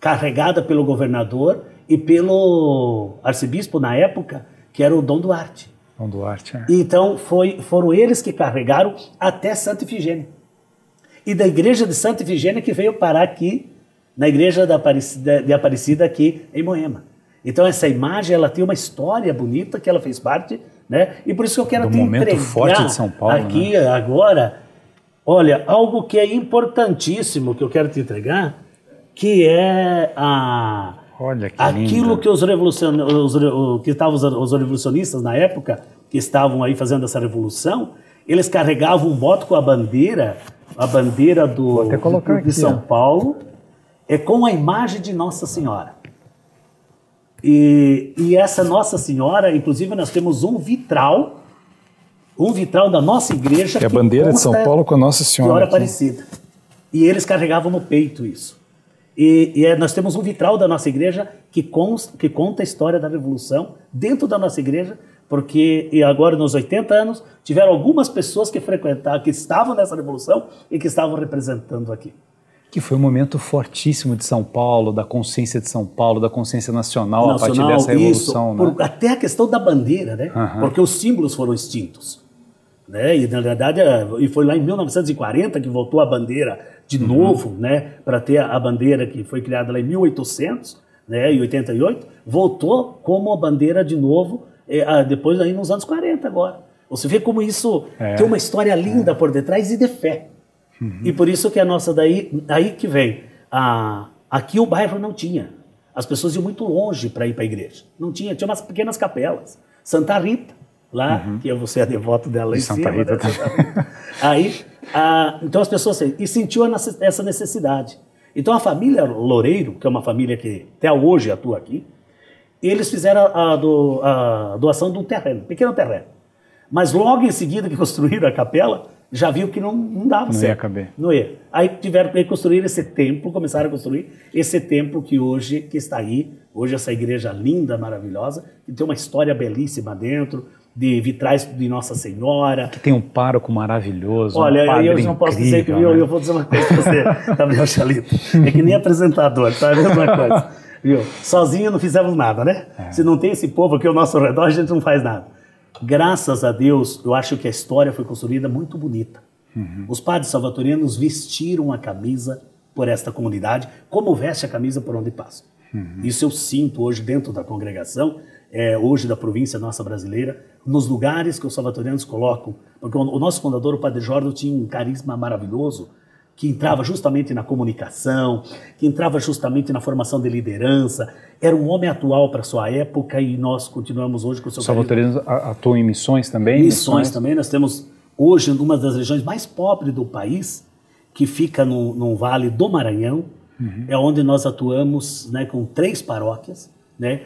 carregada pelo governador e pelo arcebispo na época, que era o Dom Duarte. Dom Duarte, Então foram eles que carregaram até Santa Ifigênia. E da igreja de Santa Ifigênia que veio parar aqui, na igreja de Aparecida aqui em Moema. Então essa imagem, ela tem uma história bonita que ela fez parte, né? E por isso que eu quero te entregar forte de São Paulo, aqui, né? Agora, olha, algo que é importantíssimo que eu quero te entregar, que é Olha que aquilo lindo. que os revolucionistas na época, que estavam aí fazendo essa revolução, eles carregavam um boto com a bandeira de São Paulo, com a imagem de Nossa Senhora. E essa Nossa Senhora, inclusive nós temos um vitral da nossa igreja. Que é a bandeira de São Paulo com a Nossa Senhora Aparecida. E eles carregavam no peito isso. Nós temos um vitral da nossa igreja que conta a história da Revolução dentro da nossa igreja, porque agora nos 80 anos tiveram algumas pessoas que estavam nessa Revolução e que estavam representando aqui. Que foi um momento fortíssimo de São Paulo, da consciência de São Paulo, da consciência nacional a partir dessa revolução. Isso, né? Até a questão da bandeira, né? Porque os símbolos foram extintos. Né? E na verdade, foi lá em 1940 que voltou a bandeira de novo, né? Para ter a bandeira que foi criada lá em 1800, né? E 88, voltou como a bandeira de novo, depois aí nos anos 40 agora. Você vê como isso tem uma história linda por detrás e de fé. E por isso que a nossa aí que vem. Aqui o bairro não tinha. As pessoas iam muito longe para ir para a igreja. Não tinha umas pequenas capelas. Santa Rita, lá, que você é devoto dela lá em Santa cima. Rita. Aí, então as pessoas sentiu essa necessidade. Então a família Loureiro, que é uma família que até hoje atua aqui, eles fizeram a doação de um terreno, pequeno terreno. Mas logo em seguida que construíram a capela, já viu que não dava certo. Não ia caber. Não ia. Aí tiveram que construir esse templo, começaram a construir esse templo que está aí, hoje essa igreja linda, maravilhosa, que tem uma história belíssima dentro, de vitrais de Nossa Senhora. Que tem um pároco maravilhoso. Olha, eu não posso dizer que eu vou dizer uma coisa para você, Gabriel Chalito. É que nem apresentador, tá? É a mesma coisa. Viu? Sozinho não fizemos nada, né? Se não tem esse povo aqui ao nosso redor, a gente não faz nada. Graças a Deus, eu acho que a história foi construída muito bonita. Os padres salvatorianos vestiram a camisa por esta comunidade, como veste a camisa por onde passa. Isso eu sinto hoje dentro da congregação, hoje da província nossa brasileira, nos lugares que os salvatorianos colocam. Porque o nosso fundador, o Padre Jordo, tinha um carisma maravilhoso, que entrava justamente na comunicação, que entrava justamente na formação de liderança. Era um homem atual para a sua época e nós continuamos hoje com o seu carisma. Os salvatorianos atuam em missões também? Missões também. Nós temos hoje uma das regiões mais pobres do país, que fica no Vale do Maranhão, é onde nós atuamos, né, com 3 paróquias, né?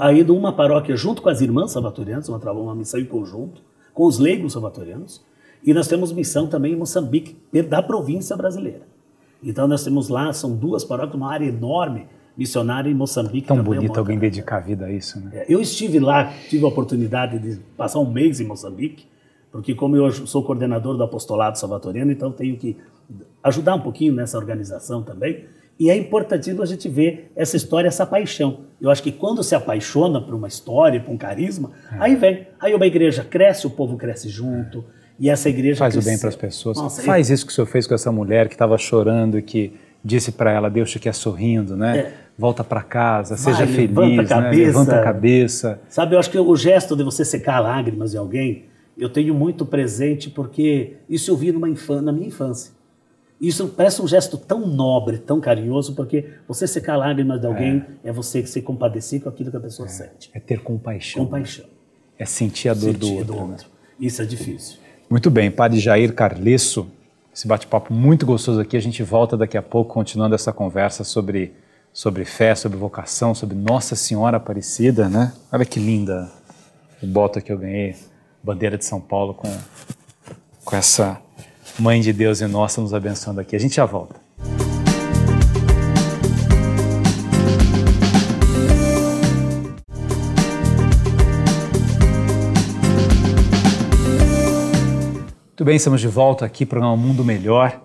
Aí de uma paróquia junto com as irmãs salvatorianas, uma missão em conjunto, com os leigos salvatorianos. E nós temos missão também em Moçambique, da província brasileira. Então nós temos lá, são 2 paróquias, uma área enorme missionária em Moçambique. Tão bonito alguém dedicar a vida a isso, né? Eu estive lá, tive a oportunidade de passar um mês em Moçambique, porque como eu sou coordenador do apostolado salvatoriano, então tenho que ajudar um pouquinho nessa organização também. E é importantíssimo a gente ver essa história, essa paixão. Eu acho que quando se apaixona por uma história, por um carisma, aí vem. Aí uma igreja cresce, o povo cresce junto. E essa igreja faz o bem para as pessoas. Nossa, faz isso que o senhor fez com essa mulher que estava chorando e que disse para ela, Deus te quer sorrindo, né? Volta para casa, seja feliz, levanta a né? Levanta a cabeça. Sabe, eu acho que o gesto de você secar lágrimas de alguém, eu tenho muito presente porque isso eu vi na minha infância. Isso parece um gesto tão nobre, tão carinhoso, porque você secar lágrimas de alguém é você se compadecer com aquilo que a pessoa sente. É ter compaixão. Compaixão. É sentir a dor do outro. Né? Isso é difícil. Muito bem, Padre Jair Carlesso, esse bate-papo muito gostoso aqui. A gente volta daqui a pouco, continuando essa conversa sobre fé, sobre vocação, sobre Nossa Senhora Aparecida, né? Olha que linda o bota que eu ganhei, bandeira de São Paulo, com essa Mãe de Deus e Nossa nos abençoando aqui. A gente já volta. Muito bem, estamos de volta aqui para o programa Mundo Melhor.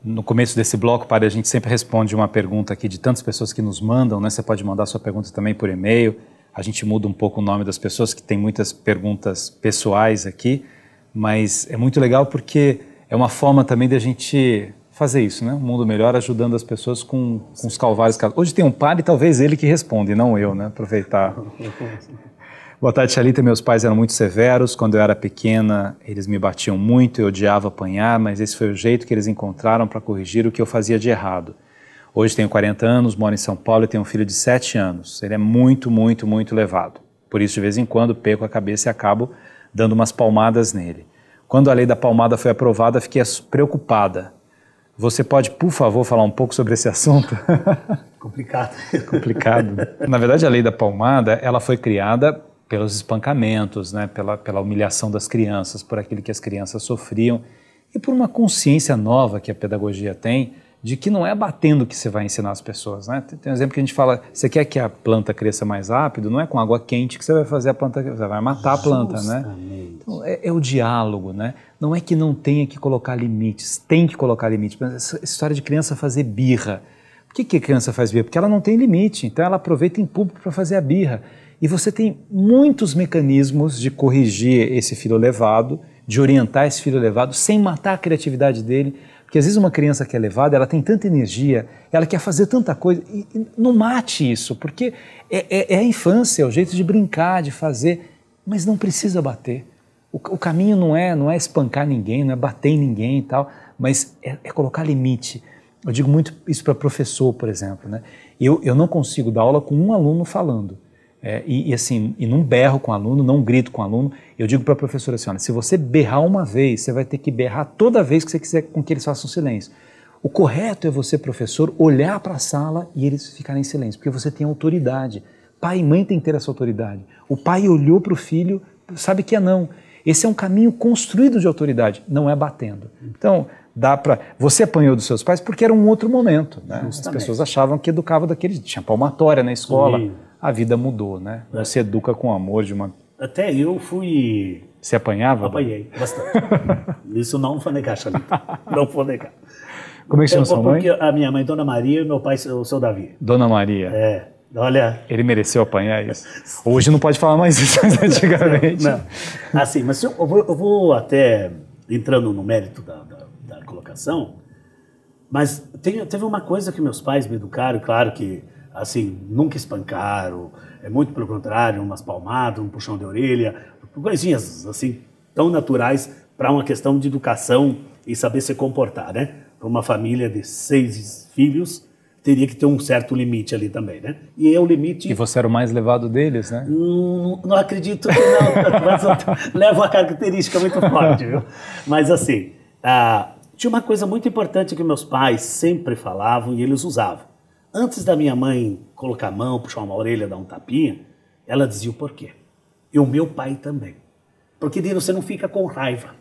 No começo desse bloco, Padre, a gente sempre responde uma pergunta aqui de tantas pessoas que nos mandam, né? Você pode mandar sua pergunta também por e-mail. A gente muda um pouco o nome das pessoas, que tem muitas perguntas pessoais aqui, mas é muito legal porque é uma forma também de a gente fazer isso, né? Um mundo melhor, ajudando as pessoas com os calvários. Hoje tem um padre, talvez ele que responde, não eu, né? Aproveitar. Boa tarde, Thalita. Meus pais eram muito severos. Quando eu era pequena, eles me batiam muito, eu odiava apanhar, mas esse foi o jeito que eles encontraram para corrigir o que eu fazia de errado. Hoje tenho 40 anos, moro em São Paulo e tenho um filho de 7 anos. Ele é muito, muito, muito levado. Por isso, de vez em quando, perco a cabeça e acabo dando umas palmadas nele. Quando a lei da palmada foi aprovada, fiquei preocupada. Você pode, por favor, falar um pouco sobre esse assunto? Complicado. Complicado. Na verdade, a lei da palmada, ela foi criada pelos espancamentos, né, pela humilhação das crianças, por aquilo que as crianças sofriam e por uma consciência nova que a pedagogia tem de que não é batendo que você vai ensinar as pessoas, né? Tem um exemplo que a gente fala, você quer que a planta cresça mais rápido, não é com água quente que você vai fazer a planta, você vai matar a planta, né? Então, é o diálogo, né? Não é que não tenha que colocar limites, tem que colocar limites. Essa história de criança fazer birra, por que a criança faz birra? Porque ela não tem limite, então ela aproveita em público para fazer a birra. E você tem muitos mecanismos de corrigir esse filho levado, de orientar esse filho levado, sem matar a criatividade dele. Porque às vezes uma criança que é levada, ela tem tanta energia, ela quer fazer tanta coisa, e não mate isso, porque é a infância, é o jeito de brincar, de fazer, mas não precisa bater. O caminho não é espancar ninguém, não é bater em ninguém e tal, mas é colocar limite. Eu digo muito isso para professor, por exemplo, né? Eu não consigo dar aula com um aluno falando. E não berro com o aluno, não grito com o aluno. Eu digo para a professora assim, olha, se você berrar uma vez, você vai ter que berrar toda vez que você quiser com que eles façam silêncio. O correto é você, professor, olhar para a sala e eles ficarem em silêncio, porque você tem autoridade. Pai e mãe têm que ter essa autoridade. O pai olhou para o filho, sabe que é não. Esse é um caminho construído de autoridade, não é batendo. Então, você apanhou dos seus pais porque era um outro momento, né? As pessoas achavam que educava daquele... Tinha palmatória na escola. Sim. A vida mudou, né? Você educa com amor de uma... Até eu fui... Você apanhava? Apanhei, bastante. Isso não vou negar, Thalita. Não vou negar. Como é que chama sua mãe? Porque a minha mãe, Dona Maria, e meu pai, o seu Davi. Dona Maria. Olha... Ele mereceu apanhar isso. Hoje não pode falar mais isso, mas antigamente... Não. Assim, mas eu vou até entrando no mérito da colocação, mas teve uma coisa que meus pais me educaram, claro que assim, nunca espancaram, muito pelo contrário, umas palmadas, um puxão de orelha, coisinhas assim, tão naturais para uma questão de educação e saber se comportar, né? Para uma família de 6 filhos, teria que ter um certo limite ali também, né? E é o limite... E você era o mais levado deles, né? Não acredito que não, mas leva uma característica muito forte, viu? Mas assim, tinha uma coisa muito importante que meus pais sempre falavam e eles usavam. Antes da minha mãe colocar a mão, puxar uma orelha, dar um tapinha, ela dizia o porquê. E o meu pai também. Porque você não fica com raiva.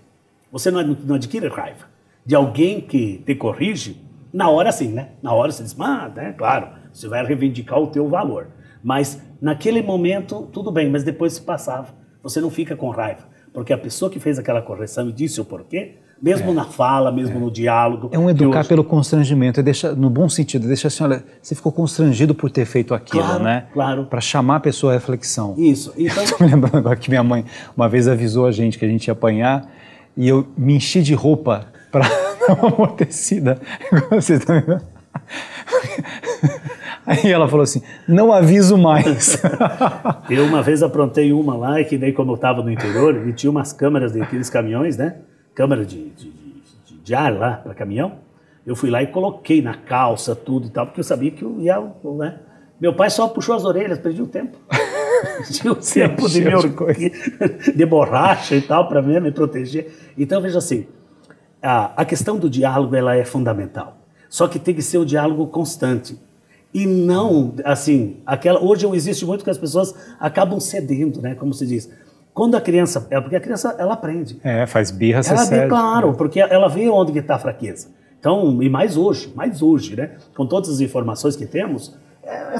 Você não adquire raiva de alguém que te corrige, na hora sim, né? Na hora você diz, né? Claro, você vai reivindicar o teu valor. Mas naquele momento, tudo bem, mas depois se passava. Você não fica com raiva. Porque a pessoa que fez aquela correção e disse o porquê, mesmo na fala, mesmo no diálogo... É um educar pelo constrangimento, no bom sentido, deixa assim, olha, você ficou constrangido por ter feito aquilo, claro, né? Claro. Para chamar a pessoa à reflexão. Isso. Então... Estou me lembrando agora que minha mãe uma vez avisou a gente que a gente ia apanhar e eu me enchi de roupa dá uma amortecida. Você tá... Aí ela falou assim, não aviso mais. Eu uma vez aprontei uma lá, e que daí como eu estava no interior, e tinha umas câmeras daqueles caminhões, né? Câmera de ar lá para caminhão. Eu fui lá e coloquei na calça tudo e tal, porque eu sabia que eu ia, né? Meu pai só puxou as orelhas, perdi o tempo. Tinha o tempo de borracha e tal, para me proteger. Então, veja assim, a questão do diálogo, ela é fundamental. Só que tem que ser o diálogo constante. E não, assim, hoje existe muito que as pessoas acabam cedendo, né? Como se diz. Quando a criança, porque a criança, ela aprende. Faz birra, você cede. Claro, porque ela vê onde que está a fraqueza. Então, e mais hoje, né? Com todas as informações que temos,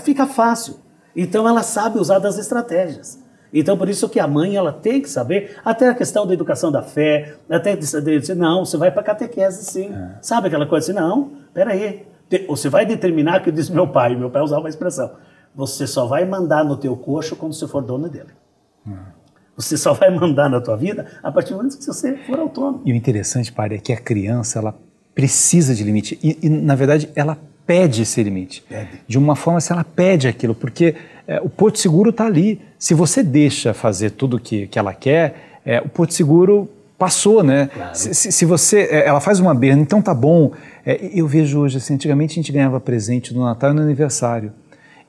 fica fácil. Então, ela sabe usar das estratégias. Então, por isso que a mãe, ela tem que saber, até a questão da educação da fé, até de dizer, não, você vai para catequese, sim. Sabe aquela coisa assim, não, peraí, você vai determinar, que diz meu pai usava uma expressão, você só vai mandar no teu coxo quando você for dono dele. Você só vai mandar na tua vida a partir do momento que você for autônomo. E o interessante, Padre, é que a criança, ela precisa de limite. E na verdade, ela pede esse limite. De uma forma, se ela pede aquilo, porque o Porto Seguro está ali. Se você deixa fazer tudo que ela quer, o Porto Seguro passou, né? Claro. Se você, ela faz uma berna, então tá bom. Eu vejo hoje, assim, antigamente a gente ganhava presente no Natal e no aniversário.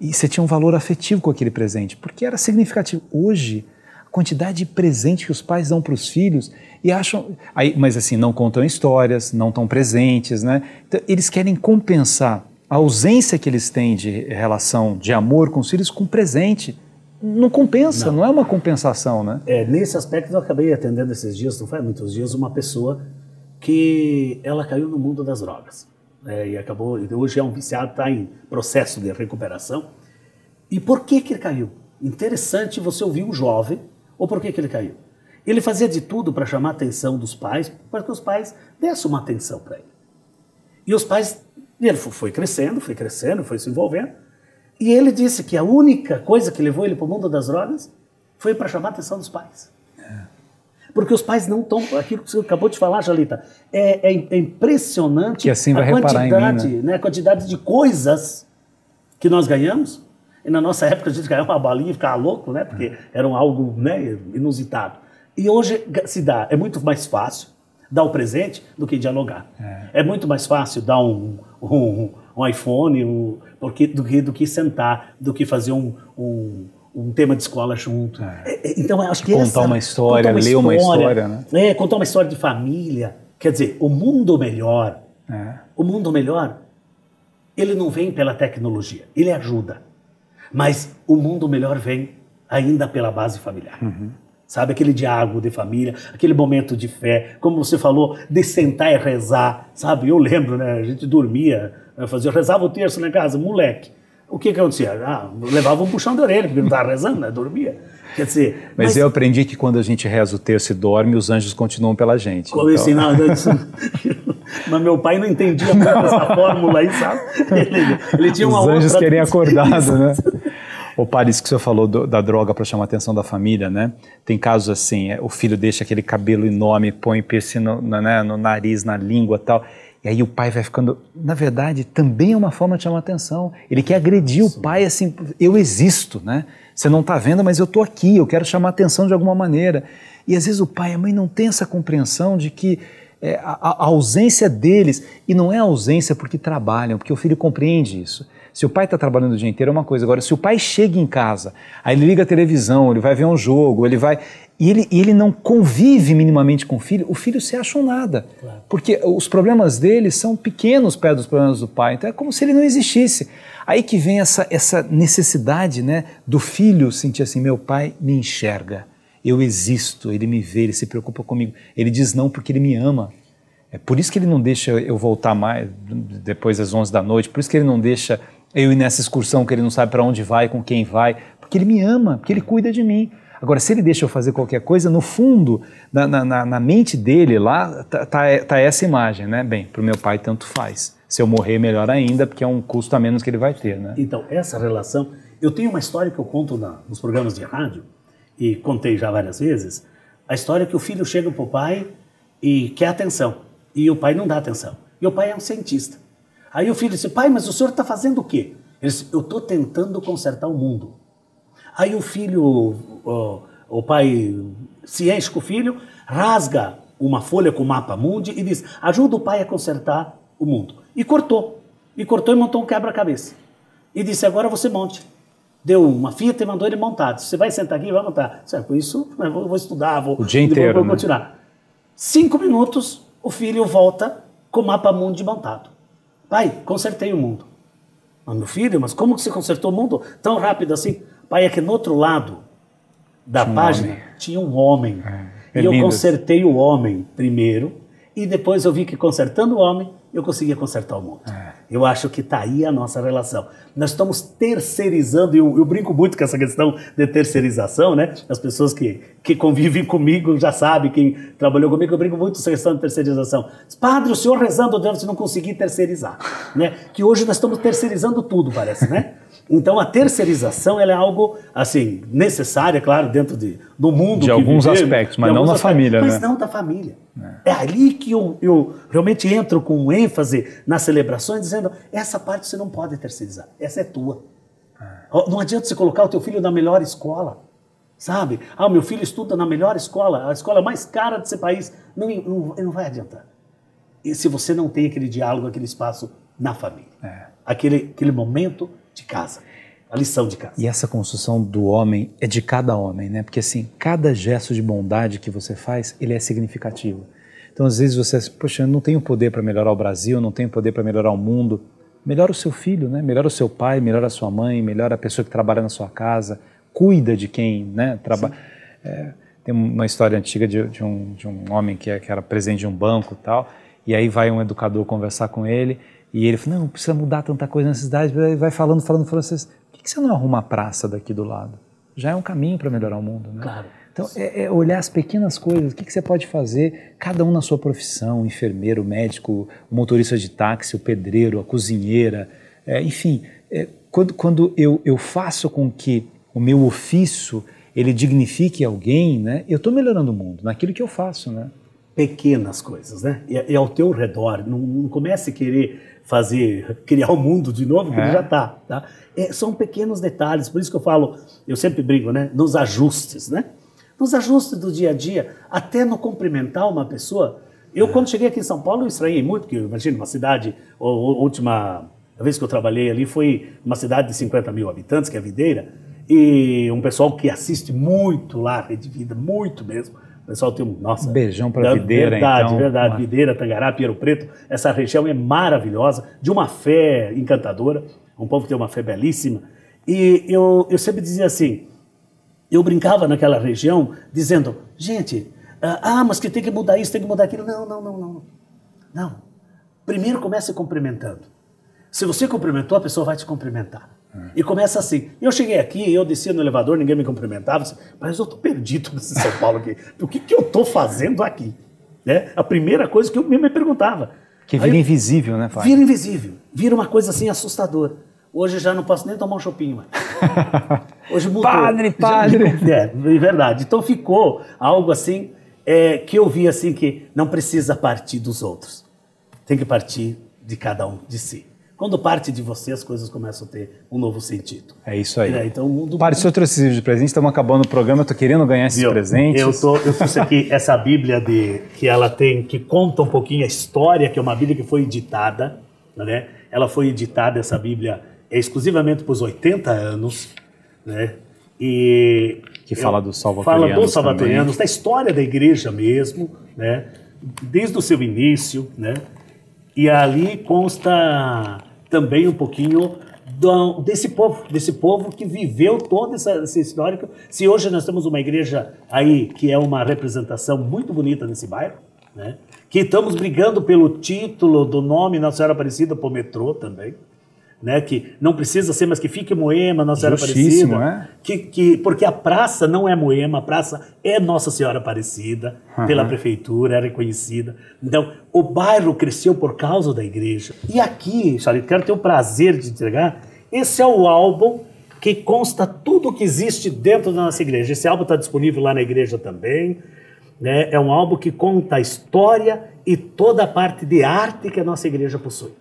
E você tinha um valor afetivo com aquele presente, porque era significativo. Hoje, a quantidade de presente que os pais dão para os filhos e acham... mas assim, não contam histórias, não estão presentes, né? Então, eles querem compensar a ausência que eles têm de relação de amor com os filhos com presente. Não compensa, não é uma compensação, né? Nesse aspecto eu acabei atendendo esses dias, não faz muitos dias, uma pessoa que ela caiu no mundo das drogas. E acabou, hoje é um viciado, está em processo de recuperação. E por que ele caiu? Interessante você ouvir um jovem, ou por que ele caiu? Ele fazia de tudo para chamar a atenção dos pais, para que os pais dessem uma atenção para ele. E os pais, ele foi crescendo, foi se envolvendo, e ele disse que a única coisa que levou ele para o mundo das drogas foi para chamar a atenção dos pais. Porque os pais não estão... Aquilo que você acabou de falar, Jalita, é impressionante que assim vai reparar em mim, né? A quantidade de coisas que nós ganhamos. E na nossa época a gente ganhava uma balinha e ficava louco, né? Porque era algo, né, inusitado. E hoje é muito mais fácil dar o presente do que dialogar. É muito mais fácil dar um iPhone do que sentar, do que fazer um tema de escola junto. Então, eu acho que contar uma história, ler uma história, né? Contar uma história de família. Quer dizer, o mundo melhor, ele não vem pela tecnologia, ele ajuda. Mas o mundo melhor vem ainda pela base familiar. Sabe, aquele diálogo de família, aquele momento de fé, como você falou, de sentar e rezar, sabe? Eu lembro, né? A gente dormia, eu rezava o terço na casa, moleque. O que acontecia? Levava um puxão de orelha, porque não estava rezando, né? Dormia. Quer dizer... Mas eu aprendi que quando a gente reza o terço e dorme, os anjos continuam pela gente. Então... Assim, mas meu pai não entendia muito essa fórmula aí, sabe? Ele tinha uma outra... Os anjos querem acordado, né? O padre, isso que o senhor falou da droga para chamar a atenção da família, né? Tem casos assim, o filho deixa aquele cabelo enorme, põe piercing no nariz, na língua e tal, e aí o pai vai ficando... Na verdade, também é uma forma de chamar a atenção. Ele quer agredir o pai assim, eu existo, né? Você não está vendo, mas eu estou aqui, eu quero chamar a atenção de alguma maneira. E às vezes o pai e a mãe não têm essa compreensão de que a ausência deles, e não é ausência porque trabalham, porque o filho compreende isso. Se o pai está trabalhando o dia inteiro é uma coisa. Agora, se o pai chega em casa, aí ele liga a televisão, ele vai ver um jogo, ele vai... E ele não convive minimamente com o filho se acha um nada. Claro. Porque os problemas dele são pequenos perto dos problemas do pai. Então é como se ele não existisse. Aí que vem essa necessidade, né, do filho sentir assim, meu pai me enxerga, eu existo, ele me vê, ele se preocupa comigo. Ele diz não porque ele me ama. É por isso que ele não deixa eu voltar mais depois das 11 da noite, por isso que ele não deixa eu ir nessa excursão que ele não sabe para onde vai, com quem vai, porque ele me ama, porque ele cuida de mim. Agora, se ele deixa eu fazer qualquer coisa, no fundo, na mente dele lá, tá essa imagem, né? Bem, para o meu pai tanto faz. Se eu morrer, melhor ainda, porque é um custo a menos que ele vai ter, né? Então, essa relação... Eu tenho uma história que eu conto nos programas de rádio, e contei já várias vezes, a história que o filho chega para o pai e quer atenção. E o pai não dá atenção. E o pai é um cientista. Aí o filho disse, pai, mas o senhor está fazendo o quê? Ele disse, eu estou tentando consertar o mundo. Aí o filho, o pai se enche com o filho, rasga uma folha com o mapa mundi e diz, ajuda o pai a consertar o mundo. E cortou. E montou um quebra-cabeça. E disse, agora você monte. Deu uma fita e mandou ele montar. Você vai sentar aqui e vai montar. Com isso, eu vou estudar, o dia inteiro, vou tirar. 5 minutos, o filho volta com o mapa mundi montado. Pai, consertei o mundo. Mas, meu filho, mas como que você consertou o mundo tão rápido assim? Pai, é que no outro lado da página tinha um homem. E eu consertei o homem primeiro, e depois eu vi que consertando o homem, eu conseguia consertar o mundo. Eu acho que está aí a nossa relação. Nós estamos terceirizando, e eu brinco muito com essa questão de terceirização, né? As pessoas que convivem comigo já sabem, quem trabalhou comigo, eu brinco muito com essa questão de terceirização. Padre, o senhor rezando Deus, se não conseguir terceirizar. Né? Que hoje nós estamos terceirizando tudo, parece, né? Então a terceirização ela é algo assim necessária, claro, dentro do mundo de alguns aspectos, mas não na família, mas não da família. É ali que eu realmente entro com ênfase nas celebrações, dizendo essa parte você não pode terceirizar, essa é tua. Não adianta você colocar o teu filho na melhor escola, sabe? O meu filho estuda na melhor escola, a escola mais cara desse país, não vai adiantar. E se você não tem aquele diálogo, aquele espaço na família, aquele momento de casa, a lição de casa. E essa construção do homem é de cada homem, né? Porque assim, cada gesto de bondade que você faz, ele é significativo. Então às vezes você, poxa, eu não tenho poder para melhorar o Brasil, não tenho poder para melhorar o mundo. Melhora o seu filho, né? Melhora o seu pai, melhora a sua mãe, melhora a pessoa que trabalha na sua casa, cuida de quem, né, trabalha. Tem uma história antiga de um homem que era presidente de um banco e tal, e aí vai um educador conversar com ele, e ele fala, não precisa mudar tanta coisa na cidade, vai falando, por que você não arruma a praça daqui do lado? Já é um caminho para melhorar o mundo, né? Claro. Então, é olhar as pequenas coisas, o que você pode fazer, cada um na sua profissão, o enfermeiro, o médico, o motorista de táxi, o pedreiro, a cozinheira, enfim, quando eu faço com que o meu ofício, ele dignifique alguém, né? Eu estou melhorando o mundo, naquilo que eu faço, né? Pequenas coisas, né? E ao teu redor, não comece a querer criar o mundo de novo, porque já está, tá? São pequenos detalhes, por isso que eu falo, eu sempre brinco, né? Nos ajustes, né? Nos ajustes do dia a dia, até no cumprimentar uma pessoa. Eu, quando cheguei aqui em São Paulo, eu estranhei muito, porque imagina, uma cidade, a última vez que eu trabalhei ali foi uma cidade de 50 mil habitantes, que é Videira, e um pessoal que assiste muito lá, Rede Vida, muito mesmo. O pessoal tem nossa... Beijão para Videira, verdade, então. Verdade, Videira, Tangará, Pinheiro Preto, essa região é maravilhosa, de uma fé encantadora, um povo que tem uma fé belíssima. E eu sempre dizia assim, eu brincava naquela região dizendo, gente, mas que tem que mudar isso, tem que mudar aquilo. Não. Primeiro comece cumprimentando. Se você cumprimentou, a pessoa vai te cumprimentar. E começa assim. Eu cheguei aqui, eu descia no elevador, ninguém me cumprimentava. Mas eu estou perdido nesse São Paulo aqui. O que eu estou fazendo aqui? Né? A primeira coisa que eu me perguntava. Que vira invisível, né, pai? Vira invisível. Vira uma coisa assim assustadora. Hoje já não posso nem tomar um chopinho mais. Hoje mudou. Padre! É verdade. Então ficou algo assim que eu vi assim que não precisa partir dos outros. Tem que partir de cada um, de si. Quando parte de você, as coisas começam a ter um novo sentido. É isso aí. Então, o mundo... Padre, o senhor trouxe esse livro de presente, estamos acabando o programa, eu estou querendo ganhar esses presentes. Eu trouxe aqui essa Bíblia que conta um pouquinho a história, que é uma Bíblia que foi editada, né? Ela foi editada, essa Bíblia, exclusivamente para os 80 anos, né? E que fala dos salvatorianos. Fala dos salvatorianos, da história da igreja mesmo, né? Desde o seu início, né? E ali consta também um pouquinho desse povo que viveu toda essa história. Se hoje nós temos uma igreja aí que é uma representação muito bonita nesse bairro, né? Que estamos brigando pelo título do nome Nossa Senhora Aparecida para o metrô também, né? Que não precisa ser, mas que fique Moema, Nossa Senhora Aparecida. Porque a praça não é Moema, a praça é Nossa Senhora Aparecida, pela prefeitura, é reconhecida. Então, o bairro cresceu por causa da igreja. E aqui, Charito, quero ter o prazer de entregar, esse é o álbum que consta tudo o que existe dentro da nossa igreja. Esse álbum está disponível lá na igreja também. Né? É um álbum que conta a história e toda a parte de arte que a nossa igreja possui.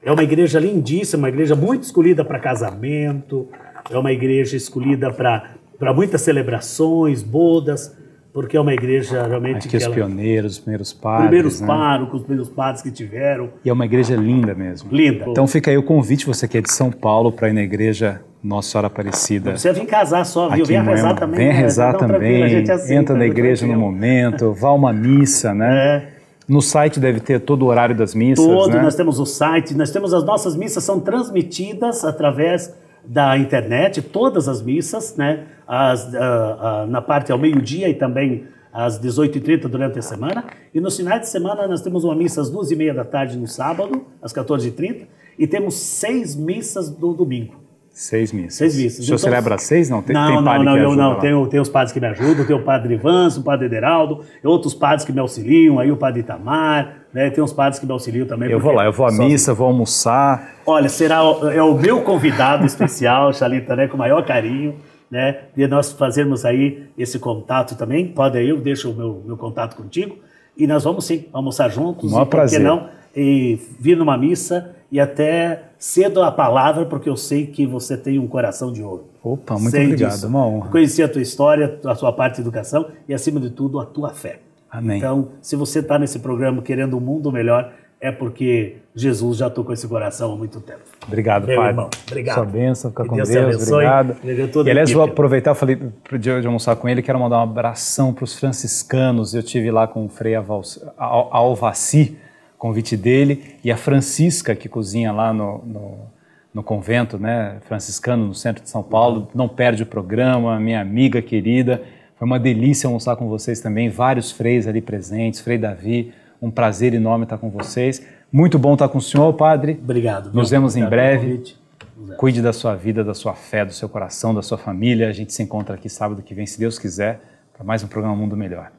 É uma igreja lindíssima, uma igreja muito escolhida para casamento, é uma igreja escolhida para muitas celebrações, bodas, porque é uma igreja realmente... Acho que os pioneiros, os primeiros padres, primeiros párocos, os primeiros padres que tiveram. E é uma igreja linda mesmo. Linda. Então fica aí o convite, você que é de São Paulo, para ir na igreja Nossa Senhora Aparecida. Você vem casar só, viu? Venha rezar também. Venha rezar também, entra na igreja no momento, vá a uma missa, né? No site deve ter todo o horário das missas, né? Nós temos o site, nós temos as nossas missas, são transmitidas através da internet, todas as missas, né? Na parte ao meio-dia e também às 18h30 durante a semana. E nos finais de semana nós temos uma missa às 2h30 da tarde no sábado, às 14h30, e temos 6 missas no domingo. 6 missas. 6 missas. O senhor celebra 6? Não, tem padre que ajuda não. Tem os padres que me ajudam, tem o padre Ivanço, o padre Ederaldo, outros padres que me auxiliam, aí o padre Itamar, né? Tem uns padres que me auxiliam também. Eu vou lá, eu vou à missa, vou almoçar. Olha, é o meu convidado especial, Chalita, né? Com o maior carinho, né? De nós fazermos aí esse contato também. Pode aí, eu deixo o meu contato contigo. E nós vamos sim almoçar juntos. Um prazer. Por que não? E vir numa missa e até cedo a palavra, porque eu sei que você tem um coração de ouro. Opa, muito obrigado, uma honra. Conheci a tua história, a sua parte de educação e, acima de tudo, a tua fé. Amém. Então, se você está nesse programa querendo um mundo melhor, é porque Jesus já tocou esse coração há muito tempo. Obrigado, meu Padre. Irmão, obrigado. Sua bênção, fica com Deus, abençoe, obrigado. E aliás, vou aproveitar, eu falei de almoçar com ele, quero mandar um abração para os franciscanos. Eu tive lá com o Frei Alvaci, convite dele, e a Francisca, que cozinha lá no convento, né, franciscano, no centro de São Paulo, não perde o programa, minha amiga querida. Foi uma delícia almoçar com vocês também, vários freis ali presentes, Frei Davi, um prazer enorme estar com vocês. Muito bom estar com o senhor, Padre. Obrigado. Nos vemos em breve. Cuide da sua vida, da sua fé, do seu coração, da sua família. A gente se encontra aqui sábado que vem, se Deus quiser, para mais um programa Mundo Melhor.